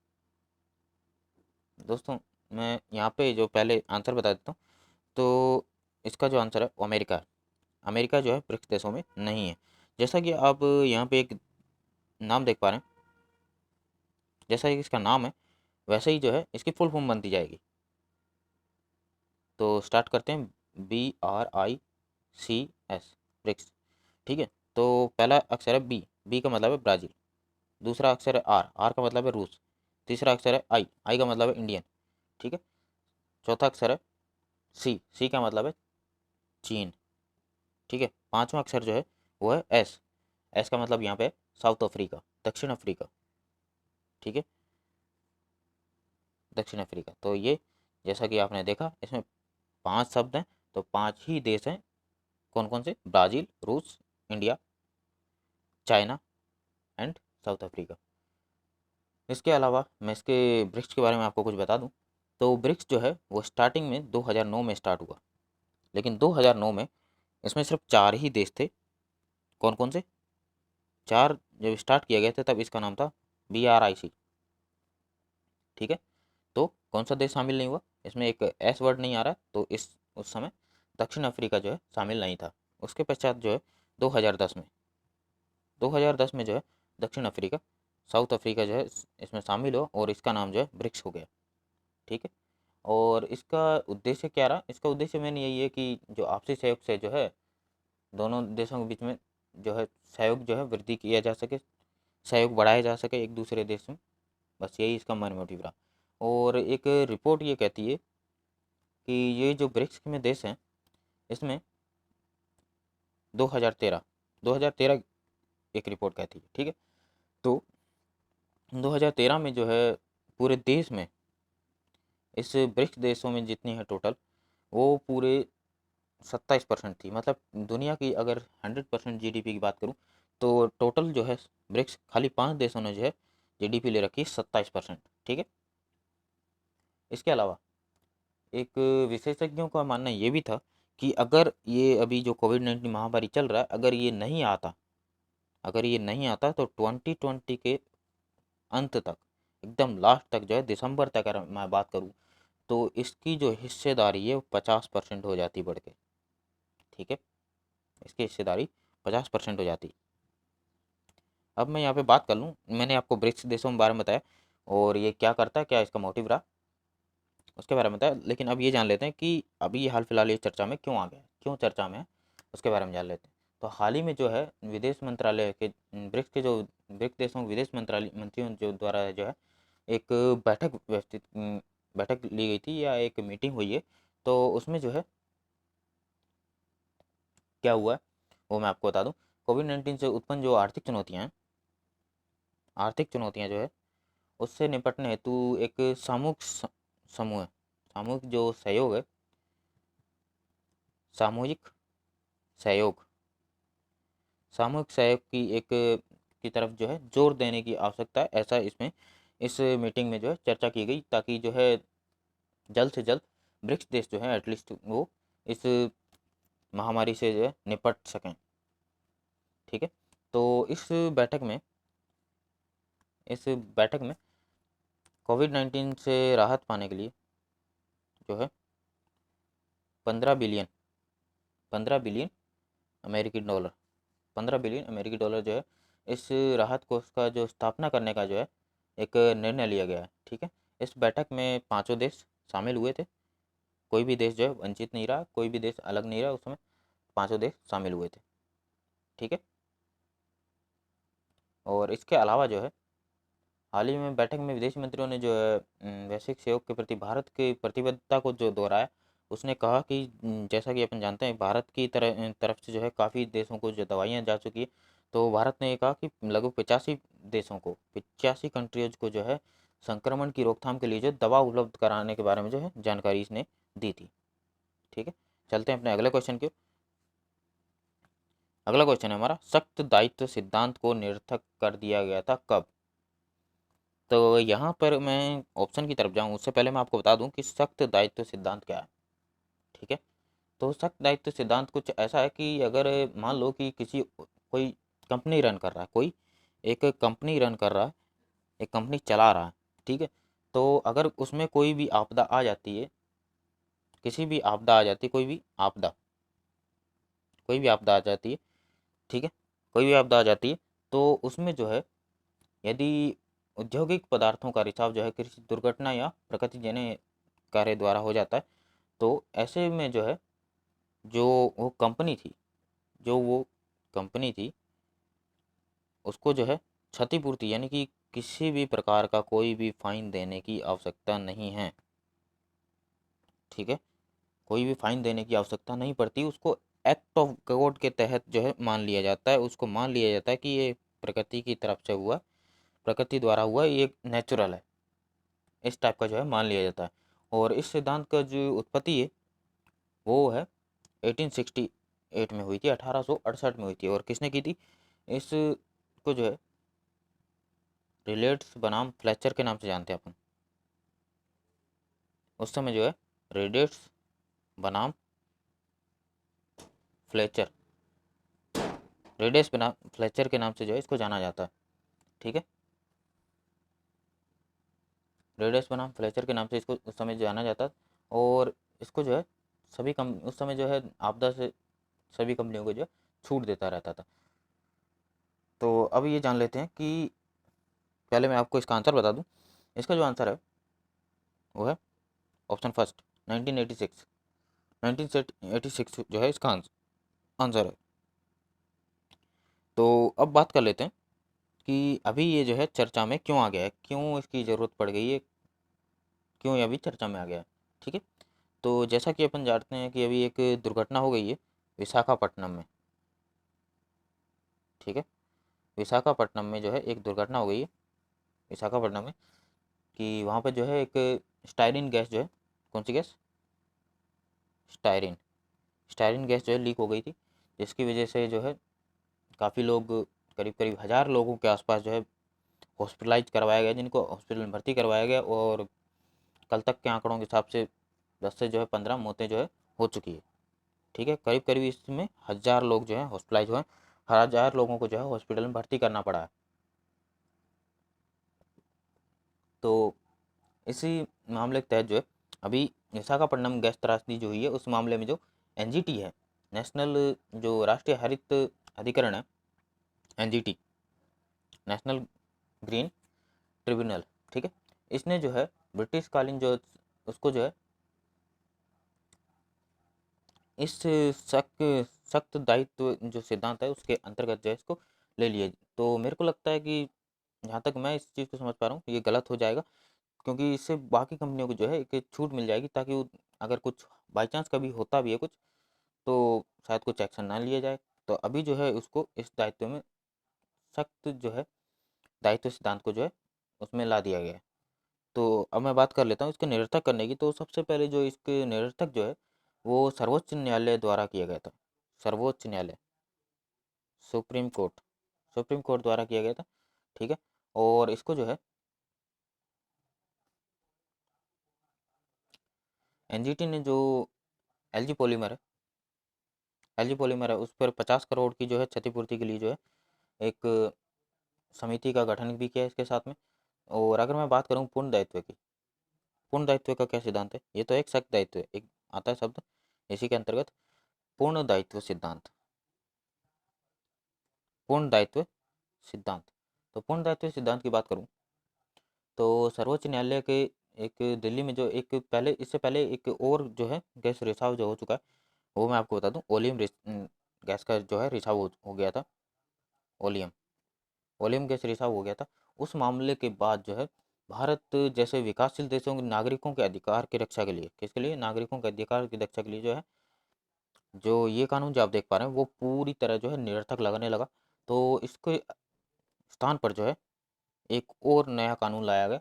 Speaker 1: दोस्तों मैं यहाँ पे जो पहले आंसर बता देता हूँ, तो इसका जो आंसर है वो अमेरिका है। अमेरिका जो है ब्रिक्स देशों में नहीं है। जैसा कि आप यहाँ पे एक नाम देख पा रहे हैं, जैसा कि इसका नाम है वैसे ही जो है इसकी फुल फॉर्म बनती जाएगी। तो स्टार्ट करते हैं, BRICS, ब्रिक्स। ठीक है, तो पहला अक्षर है बी का मतलब है ब्राज़ील। दूसरा अक्षर है आर का मतलब है रूस। तीसरा अक्षर है आई का मतलब है इंडियन। ठीक है, चौथा अक्षर है सी का मतलब है चीन। ठीक है, पांचवा अक्षर जो है वो है एस का मतलब यहाँ पे साउथ अफ्रीका, दक्षिण अफ्रीका। ठीक है, दक्षिण अफ्रीका। तो ये जैसा कि आपने देखा इसमें 5 शब्द हैं, तो 5 ही देश हैं। कौन कौन से? ब्राज़ील, रूस, India, China and south Africa. इसके अलावा मैं इसके ब्रिक्स के बारे में आपको कुछ बता दूं, तो ब्रिक्स जो है वो स्टार्टिंग में 2009 में स्टार्ट हुआ, लेकिन 2009 में इसमें सिर्फ 4 ही देश थे। कौन कौन से? 4 जब स्टार्ट किया गया था तब इसका नाम था BRIC। ठीक है, तो कौन सा देश शामिल नहीं हुआ? इसमें एक एस वर्ड नहीं आ रहा, तो इस उस समय दक्षिण अफ्रीका जो है शामिल नहीं था। उसके पश्चात जो है 2010 में जो है दक्षिण अफ्रीका, साउथ अफ्रीका जो है इसमें शामिल हो और इसका नाम जो है ब्रिक्स हो गया। ठीक है। और इसका उद्देश्य क्या रहा? इसका उद्देश्य मेन यही है कि जो आपसी सहयोग से जो है दोनों देशों के बीच में जो है सहयोग जो है वृद्धि किया जा सके, सहयोग बढ़ाया जा सके एक दूसरे देश में। बस यही इसका मेन मोटिव रहा। और एक रिपोर्ट ये कहती है कि ये जो ब्रिक्स में देश हैं इसमें 2013 एक रिपोर्ट कहती है। ठीक है। तो 2013 में जो है पूरे देश में इस ब्रिक्स देशों में जितनी है टोटल, वो पूरे 27% थी। मतलब दुनिया की अगर 100% जीडीपी की बात करूं तो टोटल जो है ब्रिक्स खाली 5 देशों ने जो है जीडीपी ले रखी है 27%। ठीक है। इसके अलावा एक विशेषज्ञों का मानना ये भी था कि अगर ये अभी जो कोविड-19 महामारी चल रहा है, अगर ये नहीं आता तो 2020 के अंत तक, एकदम लास्ट तक जो है दिसंबर तक अगर मैं बात करूँ तो इसकी जो हिस्सेदारी है वो 50% हो जाती बढ़ के। ठीक है। इसकी हिस्सेदारी 50% हो जाती। अब मैं यहाँ पे बात कर लूँ, मैंने आपको ब्रिक्स देशों के बारे में बताया और ये क्या करता है, क्या इसका मोटिव रहा, उसके बारे में बताया। लेकिन अब ये जान लेते हैं कि अभी ये हाल फिलहाल ये चर्चा में क्यों आ गया, क्यों चर्चा में है, उसके बारे में जान लेते हैं। तो हाल ही में जो है विदेश मंत्रालय के ब्रिक्स के जो ब्रिक्स देशों के विदेश मंत्रालय मंत्रियों जो द्वारा जो है एक बैठक ली गई थी या एक मीटिंग हुई है। तो उसमें जो है क्या हुआ है वो मैं आपको बता दूं। कोविड-19 से उत्पन्न जो आर्थिक चुनौतियां जो है उससे निपटने हेतु एक समूह है, सामूहिक जो सहयोग है, सामूहिक सहयोग सामूहिक सहयोग की एक की तरफ जो है जोर देने की आवश्यकता है, ऐसा इसमें इस मीटिंग में जो है चर्चा की गई, ताकि जो है जल्द से जल्द ब्रिक्स देश जो है एटलीस्ट वो इस महामारी से जो है निपट सकें। ठीक है। तो इस बैठक में कोविड-19 से राहत पाने के लिए जो है 15 बिलियन 15 बिलियन अमेरिकी डॉलर 15 बिलियन अमेरिकी डॉलर जो है इस राहत कोष का जो स्थापना करने का जो है एक निर्णय लिया गया है। ठीक है। इस बैठक में पांचों देश शामिल हुए थे, कोई भी देश जो है वंचित नहीं रहा, कोई भी देश अलग नहीं रहा, उसमें पांचों देश शामिल हुए थे। ठीक है। और इसके अलावा जो है हाल ही में बैठक में विदेश मंत्रियों ने जो है वैश्विक सहयोग के प्रति भारत की प्रतिबद्धता को जो दोहराया। उसने कहा कि जैसा कि अपन जानते हैं भारत की तरफ से जो है काफ़ी देशों को जो दवाइयाँ जा चुकी है। तो भारत ने ये कहा कि लगभग 85 कंट्रीज को जो है संक्रमण की रोकथाम के लिए जो दवा उपलब्ध कराने के बारे में जो है जानकारी इसने दी थी। ठीक है। चलते हैं अपने अगले क्वेश्चन की। अगला क्वेश्चन है हमारा, सख्त दायित्व सिद्धांत को निरर्थक कर दिया गया था कब? तो यहाँ पर मैं ऑप्शन की तरफ जाऊँ उससे पहले मैं आपको बता दूँ कि सख्त दायित्व सिद्धांत क्या है। ठीक है। तो सख्त दायित्व सिद्धांत कुछ ऐसा है कि अगर मान लो कि कोई कंपनी रन कर रहा है, एक कंपनी रन कर रहा है, एक कंपनी चला रहा है। ठीक है। तो अगर उसमें कोई भी आपदा आ जाती है, किसी भी आपदा आ जाती है, कोई भी आपदा आ जाती है। ठीक है। कोई भी आपदा आ जाती है तो उसमें जो है यदि औद्योगिक पदार्थों का रिसाव जो है किसी दुर्घटना या प्रकृतिजन्य कार्य द्वारा हो जाता है, तो ऐसे में जो है जो वो कंपनी थी जो वो कंपनी थी उसको जो है क्षतिपूर्ति यानी कि किसी भी प्रकार का कोई भी फाइन देने की आवश्यकता नहीं है। ठीक है। कोई भी फाइन देने की आवश्यकता नहीं पड़ती, उसको एक्ट ऑफ गॉड के तहत जो है मान लिया जाता है, उसको मान लिया जाता है कि ये प्रकृति की तरफ से हुआ, प्रकृति द्वारा हुआ, ये नेचुरल है, इस टाइप का जो है मान लिया जाता है। और इस सिद्धांत का जो उत्पत्ति है वो है 1868 में हुई थी, 1868 में हुई थी। और किसने की थी? इसको जो है रिलेट्स बनाम फ्लेचर के नाम से जानते हैं अपन। उस समय जो है रेडेट्स बनाम फ्लेचर रेडेट्स बनाम फ्लेचर के नाम से जो है इसको जाना जाता है। ठीक है। रेडेट्स बनाम फ्लेचर के नाम से इसको उस समय जाना जाता है। और इसको जो है सभी कम उस समय जो है आपदा से सभी कंपनियों को जो है छूट देता रहता था। तो अब ये जान लेते हैं कि पहले मैं आपको इसका आंसर बता दूं। इसका जो आंसर है वो है ऑप्शन फर्स्ट, 1986। 1986 जो है इसका आंसर है। तो अब बात कर लेते हैं कि अभी ये जो है चर्चा में क्यों आ गया है, क्यों इसकी ज़रूरत पड़ गई है, क्यों ये अभी चर्चा में आ गया है। ठीक है, तो जैसा कि अपन जानते हैं कि अभी एक दुर्घटना हो गई है विशाखापट्टनम में। ठीक है, विशाखापट्टनम में जो है एक दुर्घटना हो गई है विशाखापट्टनम में, कि वहाँ पर जो है एक स्टायरिन गैस जो है, कौन सी गैस, स्टायरिन, स्टायरिन गैस जो है लीक हो गई थी, जिसकी वजह से जो है काफ़ी लोग, करीब करीब 1000 लोगों के आसपास जो है हॉस्पिटलाइज करवाया गया, जिनको हॉस्पिटल में भर्ती करवाया गया। और कल तक के आंकड़ों के हिसाब से 10 से जो है 15 मौतें जो है हो चुकी है। ठीक है, करीब करीब इसमें 1000 लोग जो है हॉस्पिटलाइज हुए, 1000 लोगों को जो है हॉस्पिटल में भर्ती करना पड़ा है। तो इसी मामले के तहत जो है अभी विशाखापट्टनम गैस त्रासदी जो हुई है, उस मामले में जो एनजीटी है, नेशनल जो राष्ट्रीय हरित अधिकरण है, एनजीटी, नेशनल ग्रीन ट्रिब्यूनल, ठीक है, इसने जो है ब्रिटिश कालीन जो उसको जो है इस सख्त सख्त दायित्व जो सिद्धांत है उसके अंतर्गत जो है इसको ले लिए। तो मेरे को लगता है कि जहाँ तक मैं इस चीज़ को समझ पा रहा हूँ ये गलत हो जाएगा, क्योंकि इससे बाकी कंपनियों को जो है एक छूट मिल जाएगी, ताकि वो अगर कुछ बाई चांस कभी होता भी है कुछ, तो शायद कुछ एक्शन ना लिया जाए। तो अभी जो है उसको इस दायित्व में सख्त जो है दायित्व सिद्धांत को जो है उसमें ला दिया गया है। तो अब मैं बात कर लेता हूँ इसके निरर्थक करने की। तो सबसे पहले जो इसके निरर्थक जो है वो सर्वोच्च न्यायालय द्वारा किया गया था। सर्वोच्च न्यायालय, सुप्रीम कोर्ट, सुप्रीम कोर्ट द्वारा किया गया था। ठीक है, और इसको जो है एनजीटी ने जो एलजी पॉलीमर है, एलजी पॉलीमर है, उस पर 50 करोड़ की जो है क्षतिपूर्ति के लिए जो है एक समिति का गठन भी किया है इसके साथ में। और अगर मैं बात करूँ पूर्ण दायित्व की, पूर्ण दायित्व का क्या सिद्धांत है, ये तो एक सख्त दायित्व है, एक आता है शब्द इसी के अंतर्गत, पूर्ण दायित्व सिद्धांत, पूर्ण दायित्व सिद्धांत। तो पूर्ण दायित्व सिद्धांत की बात करूं तो सर्वोच्च न्यायालय के एक दिल्ली में जो एक पहले, इससे पहले एक और जो है गैस रिसाव जो हो चुका है, वो मैं आपको बता दूं, गैस का जो है रिसाव हो गया था, ओलियम, ओलियम गैस रिसाव हो गया था। उस मामले के बाद जो है भारत जैसे विकासशील देशों के नागरिकों के अधिकार की रक्षा के लिए, किसके लिए, नागरिकों के अधिकार की रक्षा के लिए जो है, जो ये कानून जो आप देख पा रहे हैं वो पूरी तरह जो है निरर्थक लगने लगा। तो इसके स्थान पर जो है एक और नया कानून लाया गया,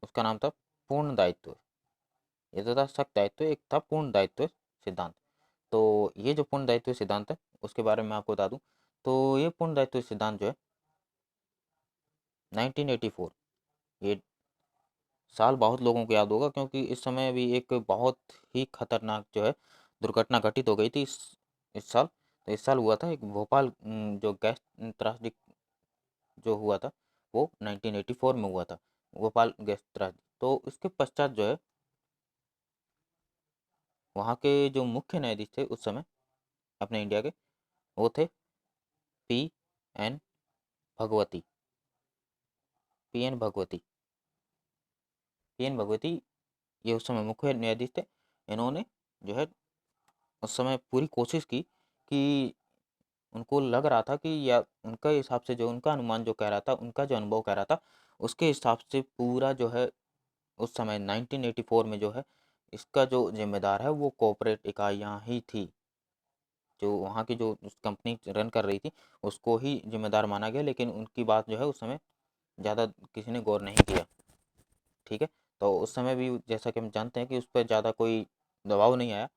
Speaker 1: उसका नाम था पूर्ण दायित्व। ये तो था सख्त दायित्व, एक था पूर्ण दायित्व सिद्धांत। तो ये जो पूर्ण दायित्व सिद्धांत है उसके बारे में आपको बता दूं, तो ये पूर्ण दायित्व सिद्धांत जो है 1984, ये साल बहुत लोगों को याद होगा, क्योंकि इस समय भी एक बहुत ही खतरनाक जो है दुर्घटना घटित हो गई थी इस साल। तो इस साल हुआ था एक भोपाल जो गैस त्रासदी जो हुआ था वो 1984 में हुआ था, भोपाल गैस त्रासदी। तो इसके पश्चात जो है वहाँ के जो मुख्य न्यायाधीश थे उस समय अपने इंडिया के, वो थे P N Bhagwati, P N Bhagwati, P N Bhagwati, ये उस समय मुख्य न्यायाधीश थे। इन्होंने जो है उस समय पूरी कोशिश की कि उनको लग रहा था कि, या उनके हिसाब से जो उनका अनुमान जो कह रहा था, उनका जो अनुभव कह रहा था, उसके हिसाब से पूरा जो है उस समय 1984 में जो है इसका जो जिम्मेदार है वो कॉर्पोरेट इकाइयाँ ही थी, जो वहाँ की जो उस कंपनी रन कर रही थी उसको ही जिम्मेदार माना गया, लेकिन उनकी बात जो है उस समय ज़्यादा किसी ने गौर नहीं किया। ठीक है, तो उस समय भी जैसा कि हम जानते हैं कि उस पर ज़्यादा कोई दबाव नहीं आया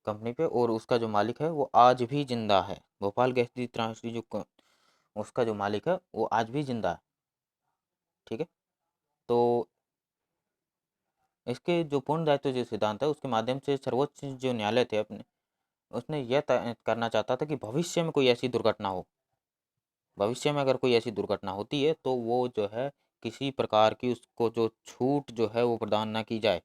Speaker 1: कंपनी पे, और उसका जो मालिक है वो आज भी जिंदा है। भोपाल गैस की त्रासदी उसका जो मालिक है वो आज भी जिंदा है। ठीक है, तो इसके जो पूर्ण दायित्व जो सिद्धांत है उसके माध्यम से सर्वोच्च जो न्यायालय थे अपने, उसने यह तय करना चाहता था कि भविष्य में कोई ऐसी दुर्घटना हो, भविष्य में अगर कोई ऐसी दुर्घटना होती है तो वो जो है किसी प्रकार की उसको जो छूट जो है वो प्रदान ना की जाए,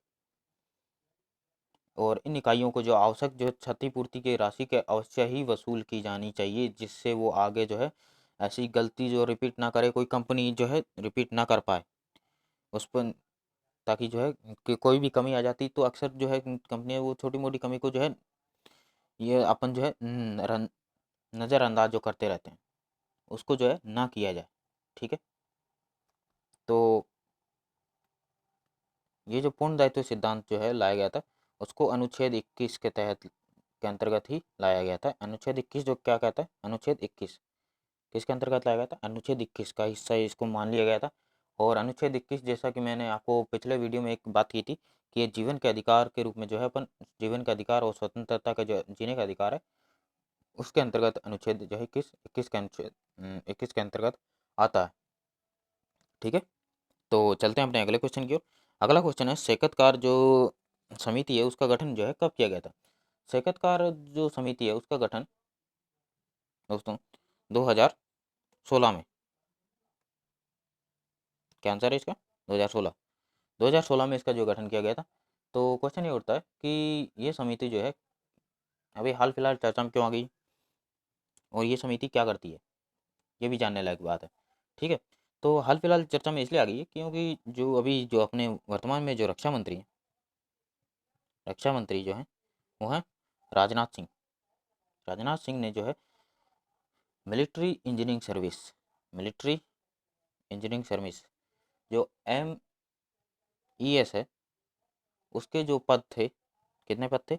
Speaker 1: और इन इकाइयों को जो आवश्यक जो क्षतिपूर्ति की राशि के अवश्य ही वसूल की जानी चाहिए, जिससे वो आगे जो है ऐसी गलती जो रिपीट ना करे, कोई कंपनी जो है रिपीट ना कर पाए उस पर, ताकि जो है कि कोई भी कमी आ जाती तो अक्सर जो है कंपनियां वो छोटी मोटी कमी को जो है ये अपन जो है नज़रअंदाज जो करते रहते हैं, उसको जो है ना किया जाए। ठीक है, तो ये जो पूर्ण दायित्व सिद्धांत जो है लाया गया था, उसको अनुच्छेद 21 के तहत के अंतर्गत ही लाया गया था। अनुच्छेद 21 जो क्या कहता है, अनुच्छेद 21 किसके अंतर्गत लाया गया था, अनुच्छेद 21 का हिस्सा इसको मान लिया गया था। और अनुच्छेद 21 जैसा कि मैंने आपको पिछले वीडियो में एक बात की थी कि ये जीवन के अधिकार के रूप में जो है अपन जीवन का अधिकार और स्वतंत्रता का जो जीने का अधिकार है, उसके अंतर्गत अनुच्छेद जो है इक्कीस के अनुच्छेद 21 के अंतर्गत आता है। ठीक है, तो चलते हैं अपने अगले क्वेश्चन की ओर। अगला क्वेश्चन है, सेकतकार जो समिति है उसका गठन जो है कब किया गया था। सेकतकार जो समिति है उसका गठन दोस्तों 2016 में। क्या आंसर है इसका, 2016। 2016 में इसका जो गठन किया गया था। तो क्वेश्चन ये उठता है कि ये समिति जो है अभी हाल फिलहाल चर्चा में क्यों आ गई और ये समिति क्या करती है, ये भी जानने लायक बात है। ठीक है, तो हाल फिलहाल चर्चा में इसलिए आ गई है क्योंकि जो अभी जो अपने वर्तमान में जो रक्षा मंत्री जो हैं वो हैं राजनाथ सिंह। राजनाथ सिंह ने जो है मिलिट्री इंजीनियरिंग सर्विस जो MES है, उसके जो पद थे, कितने पद थे,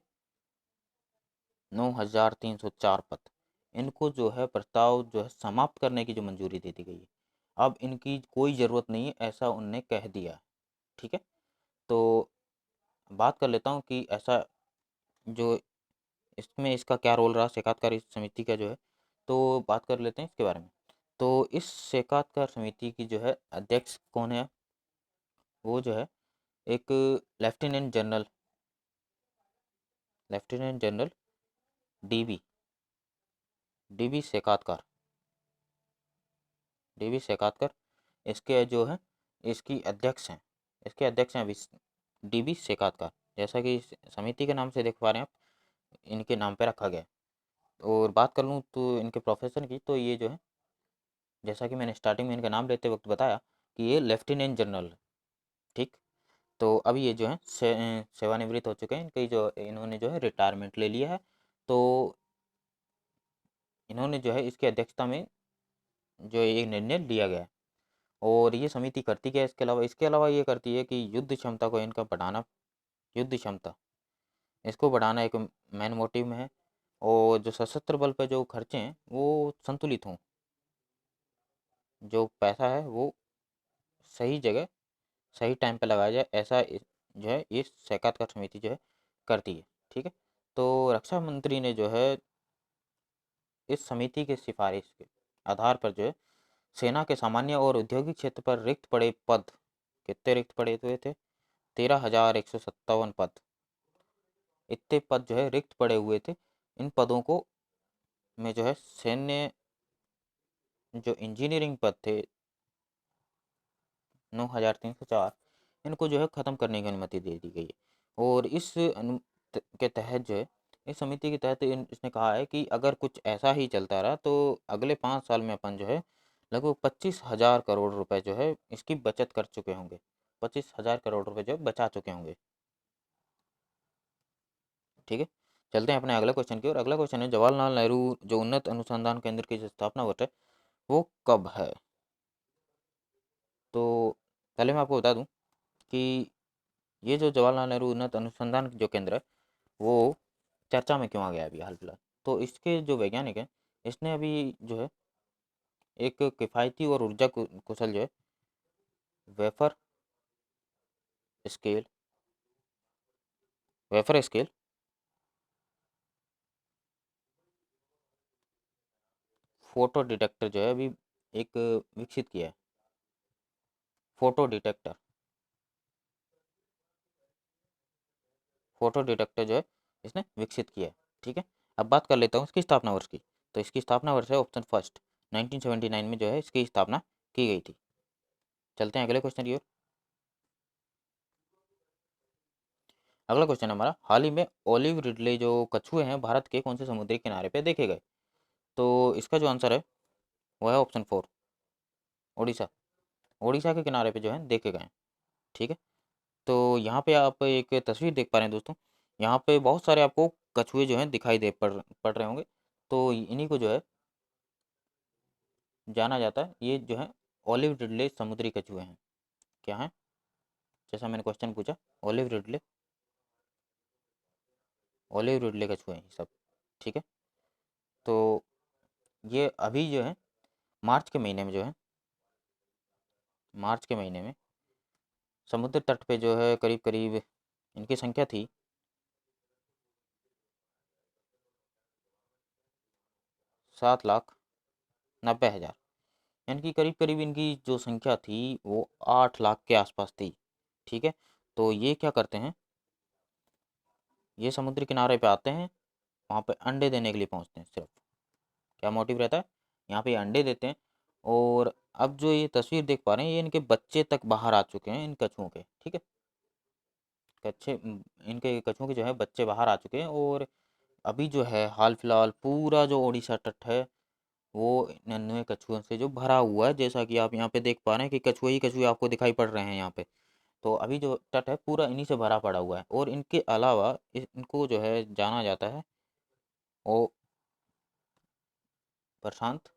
Speaker 1: 9,304 पद, इनको जो है प्रस्ताव जो है समाप्त करने की जो मंजूरी दे दी गई है। अब इनकी कोई ज़रूरत नहीं है ऐसा उनने कह दिया। ठीक है, तो बात कर लेता हूँ कि ऐसा जो इसमें इसका क्या रोल रहा सेकातकार समिति का जो है, तो बात कर लेते हैं इसके बारे में। तो इस सेकातकार समिति की जो है अध्यक्ष कौन है, वो जो है एक lieutenant general DB DB Shekatkar DB Shekatkar इसके जो है इसके अध्यक्ष हैं डीबी सेकातकर। जैसा कि इस समिति के नाम से देख पा रहे हैं आप, इनके नाम पे रखा गया है। और बात कर लूँ तो इनके प्रोफेशन की, तो ये जो है जैसा कि मैंने स्टार्टिंग में इनका नाम लेते वक्त बताया कि ये लेफ्टिनेंट जनरल है। ठीक, तो अभी ये जो है सेवानिवृत्त हो चुके हैं, इनकी जो इन्होंने जो है रिटायरमेंट ले लिया है। तो इन्होंने जो है इसकी अध्यक्षता में जो ये निर्णय लिया गया है। और ये समिति करती क्या है इसके अलावा ये करती है कि युद्ध क्षमता को इनका बढ़ाना, युद्ध क्षमता इसको बढ़ाना एक मेन मोटिव में है। और जो सशस्त्र बल पे जो खर्चे हैं वो संतुलित हों, जो पैसा है वो सही जगह सही टाइम पे लगाया जाए, ऐसा जो है ये सहकातकार समिति जो है करती है। ठीक है, तो रक्षा मंत्री ने जो है इस समिति के सिफारिश के आधार पर जो है सेना के सामान्य और औद्योगिक क्षेत्र पर रिक्त पड़े पद, कितने रिक्त पड़े हुए थे, 13,157 पद, इतने पद जो है रिक्त पड़े हुए थे। इन पदों को में जो है सैन्य जो इंजीनियरिंग पद थे 9,304, इनको जो है ख़त्म करने की अनुमति दे दी गई है। और इस के तहत जो है इस समिति के तहत इसने कहा है कि अगर कुछ ऐसा ही चलता रहा तो अगले 5 साल में अपन जो है लगभग 25,000 करोड़ रुपए जो है इसकी बचत कर चुके होंगे, 25,000 करोड़ रुपए जो है बचा चुके होंगे। ठीक है, चलते हैं अपने अगले क्वेश्चन की और अगला क्वेश्चन है, जवाहरलाल नेहरू जो उन्नत अनुसंधान केंद्र की जो स्थापना वर्ष है वो कब है। तो पहले मैं आपको बता दूं कि ये जो जवाहरलाल नेहरू उन्नत अनुसंधान जो केंद्र है वो चर्चा में क्यों आ गया अभी हाल फिलहाल। तो इसके जो वैज्ञानिक हैं इसने अभी जो है एक किफ़ायती और ऊर्जा कुशल जो है wafer scale wafer scale photo detector जो है अभी एक विकसित किया है। फोटो डिटेक्टर फोटो डिटेक्टर जो है इसने विकसित किया है। ठीक है, अब बात कर लेता हूँ इसकी स्थापना वर्ष की। तो इसकी स्थापना वर्ष है ऑप्शन फर्स्ट, 1979 में जो है इसकी स्थापना की गई थी। चलते हैं अगले क्वेश्चन की ओर। अगला क्वेश्चन है हमारा, हाल ही में ओलिव रिडले जो कछुए हैं भारत के कौन से समुद्री किनारे पे देखे गए? तो इसका जो आंसर है वो है ऑप्शन 4, उड़ीसा। उड़ीसा के किनारे पे जो है देखे गए हैं। ठीक है, तो यहाँ पे आप एक तस्वीर देख पा रहे हैं दोस्तों, यहाँ पे बहुत सारे आपको कछुए जो हैं दिखाई दे पड़ रहे होंगे। तो इन्हीं को जो है जाना जाता है, ये जो है ओलिव रिडले समुद्री कछुए हैं। क्या हैं? जैसा मैंने क्वेश्चन पूछा, ओलिव रिडले, ओलिव रिडले कछुए हैं ये सब। ठीक है, तो ये अभी जो है मार्च के महीने में जो है, मार्च के महीने में समुद्र तट पे जो है करीब करीब इनकी संख्या थी 7,90,000, यानी कि करीब करीब इनकी जो संख्या थी वो 8 लाख के आसपास थी। ठीक है, तो ये क्या करते हैं, ये समुद्र किनारे पे आते हैं, वहाँ पे अंडे देने के लिए पहुँचते हैं सिर्फ। क्या मोटिव रहता है, यहाँ पे ये अंडे देते हैं। और अब जो ये तस्वीर देख पा रहे हैं, ये इनके बच्चे तक बाहर आ चुके हैं इन कछुओं के। ठीक है, इनके कछुओं के जो है बच्चे बाहर आ चुके हैं। और अभी जो है हाल फिलहाल पूरा जो उड़ीसा तट है वो नन्हे कछुओं से जो भरा हुआ है, जैसा कि आप यहाँ पे देख पा रहे हैं कि कछुए ही कछुए आपको दिखाई पड़ रहे हैं यहाँ पे। तो अभी जो तट है पूरा इन्हीं से भरा पड़ा हुआ है। और इनके अलावा इनको जो है जाना जाता है ओ प्रशांत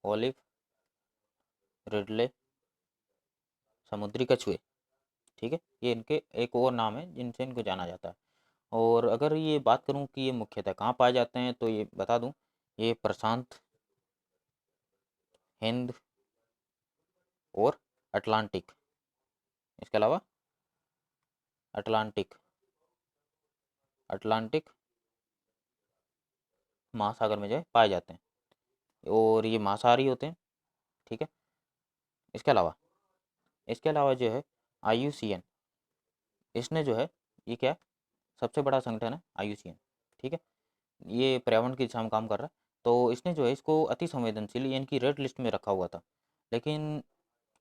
Speaker 1: ओलिव रिडले समुद्री कछुए। ठीक है, ये इनके एक और नाम है जिनसे इनको जाना जाता है। और अगर ये बात करूं कि ये मुख्यतः कहाँ पाए जाते हैं, तो ये बता दूं, ये प्रशांत, हिंद और अटलांटिक, इसके अलावा अटलांटिक, अटलांटिक महासागर में जो है पाए जाते हैं। और ये मांसाहारी होते हैं। ठीक है, इसके अलावा, इसके अलावा जो है IUCN, इसने जो है, ये क्या है, सबसे बड़ा संगठन है IUCN। ठीक है, ये पर्यावरण की दिशा में काम कर रहा है। तो इसने जो है इसको अति संवेदनशील यानी कि रेड लिस्ट में रखा हुआ था। लेकिन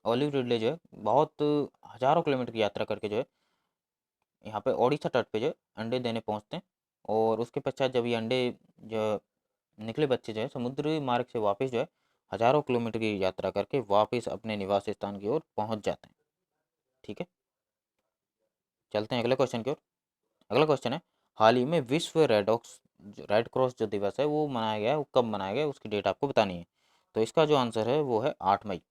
Speaker 1: ऑलिव रिडले जो है बहुत हज़ारों किलोमीटर की यात्रा करके जो है यहाँ पे ओडिशा तट पे जो है अंडे देने पहुँचते हैं। और उसके पश्चात जब ये अंडे जो निकले बच्चे जो है समुद्री मार्ग से वापस जो है हज़ारों किलोमीटर की यात्रा करके वापस अपने निवास स्थान की ओर पहुँच जाते हैं। ठीक है, चलते हैं अगले क्वेश्चन की ओर। अगला क्वेश्चन है, हाल ही में विश्व रेड क्रॉस जो दिवस है वो मनाया गया है, वो कब मनाया गया है, उसकी डेट आपको बतानी है। तो इसका जो आंसर है वो है 8 मई।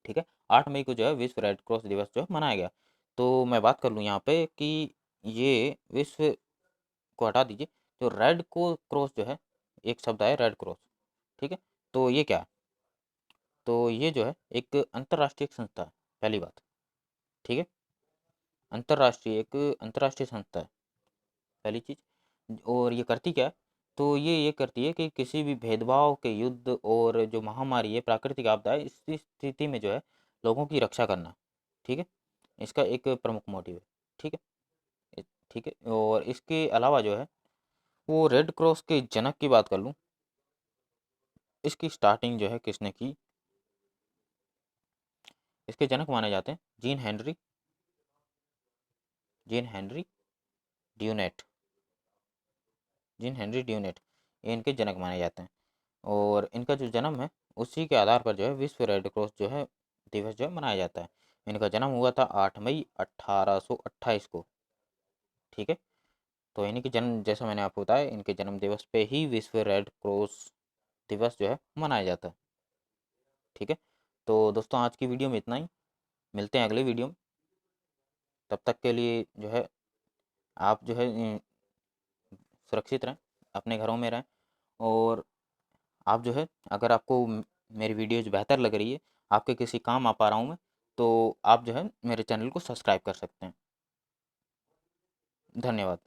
Speaker 1: ठीक है, 8 मई को जो है विश्व रेड क्रॉस दिवस जो है मनाया गया। तो मैं बात कर लूँ यहाँ पे कि ये विश्व को हटा दीजिए, जो रेड को क्रॉस जो है, एक शब्द है रेड क्रॉस। ठीक है, तो ये क्या है, तो ये जो है एक अंतर्राष्ट्रीय संस्था है, पहली बात। ठीक है, एक अंतर्राष्ट्रीय संस्था है, पहली चीज़। और ये करती क्या है, तो ये करती है कि किसी भी भेदभाव के, युद्ध और जो महामारी है, प्राकृतिक आपदा है, इस स्थिति में जो है लोगों की रक्षा करना। ठीक है, इसका एक प्रमुख मोटिव है। ठीक है, ठीक है। और इसके अलावा जो है वो रेड क्रॉस के जनक की बात कर लूँ, इसकी स्टार्टिंग जो है किसने की, इसके जनक माने जाते हैं gene Henry Dunant, gene Henry Dunant, ये इनके जनक माने जाते हैं। और इनका जो जन्म है उसी के आधार पर जो है विश्व रेड क्रॉस जो है दिवस जो है मनाया जाता है। इनका जन्म हुआ था 8 मई 1828 को। ठीक है, तो इन्हीं के जन्म, जैसा मैंने आपको बताया, इनके जन्म दिवस पे ही विश्व रेड क्रॉस दिवस जो है मनाया जाता है। ठीक है, तो दोस्तों आज की वीडियो में इतना ही, मिलते हैं अगली वीडियो में। तब तक के लिए जो है आप जो है सुरक्षित रहें, अपने घरों में रहें। और आप जो है, अगर आपको मेरी वीडियोज बेहतर लग रही है, आपके किसी काम आ पा रहा हूँ मैं, तो आप जो है मेरे चैनल को सब्सक्राइब कर सकते हैं। धन्यवाद।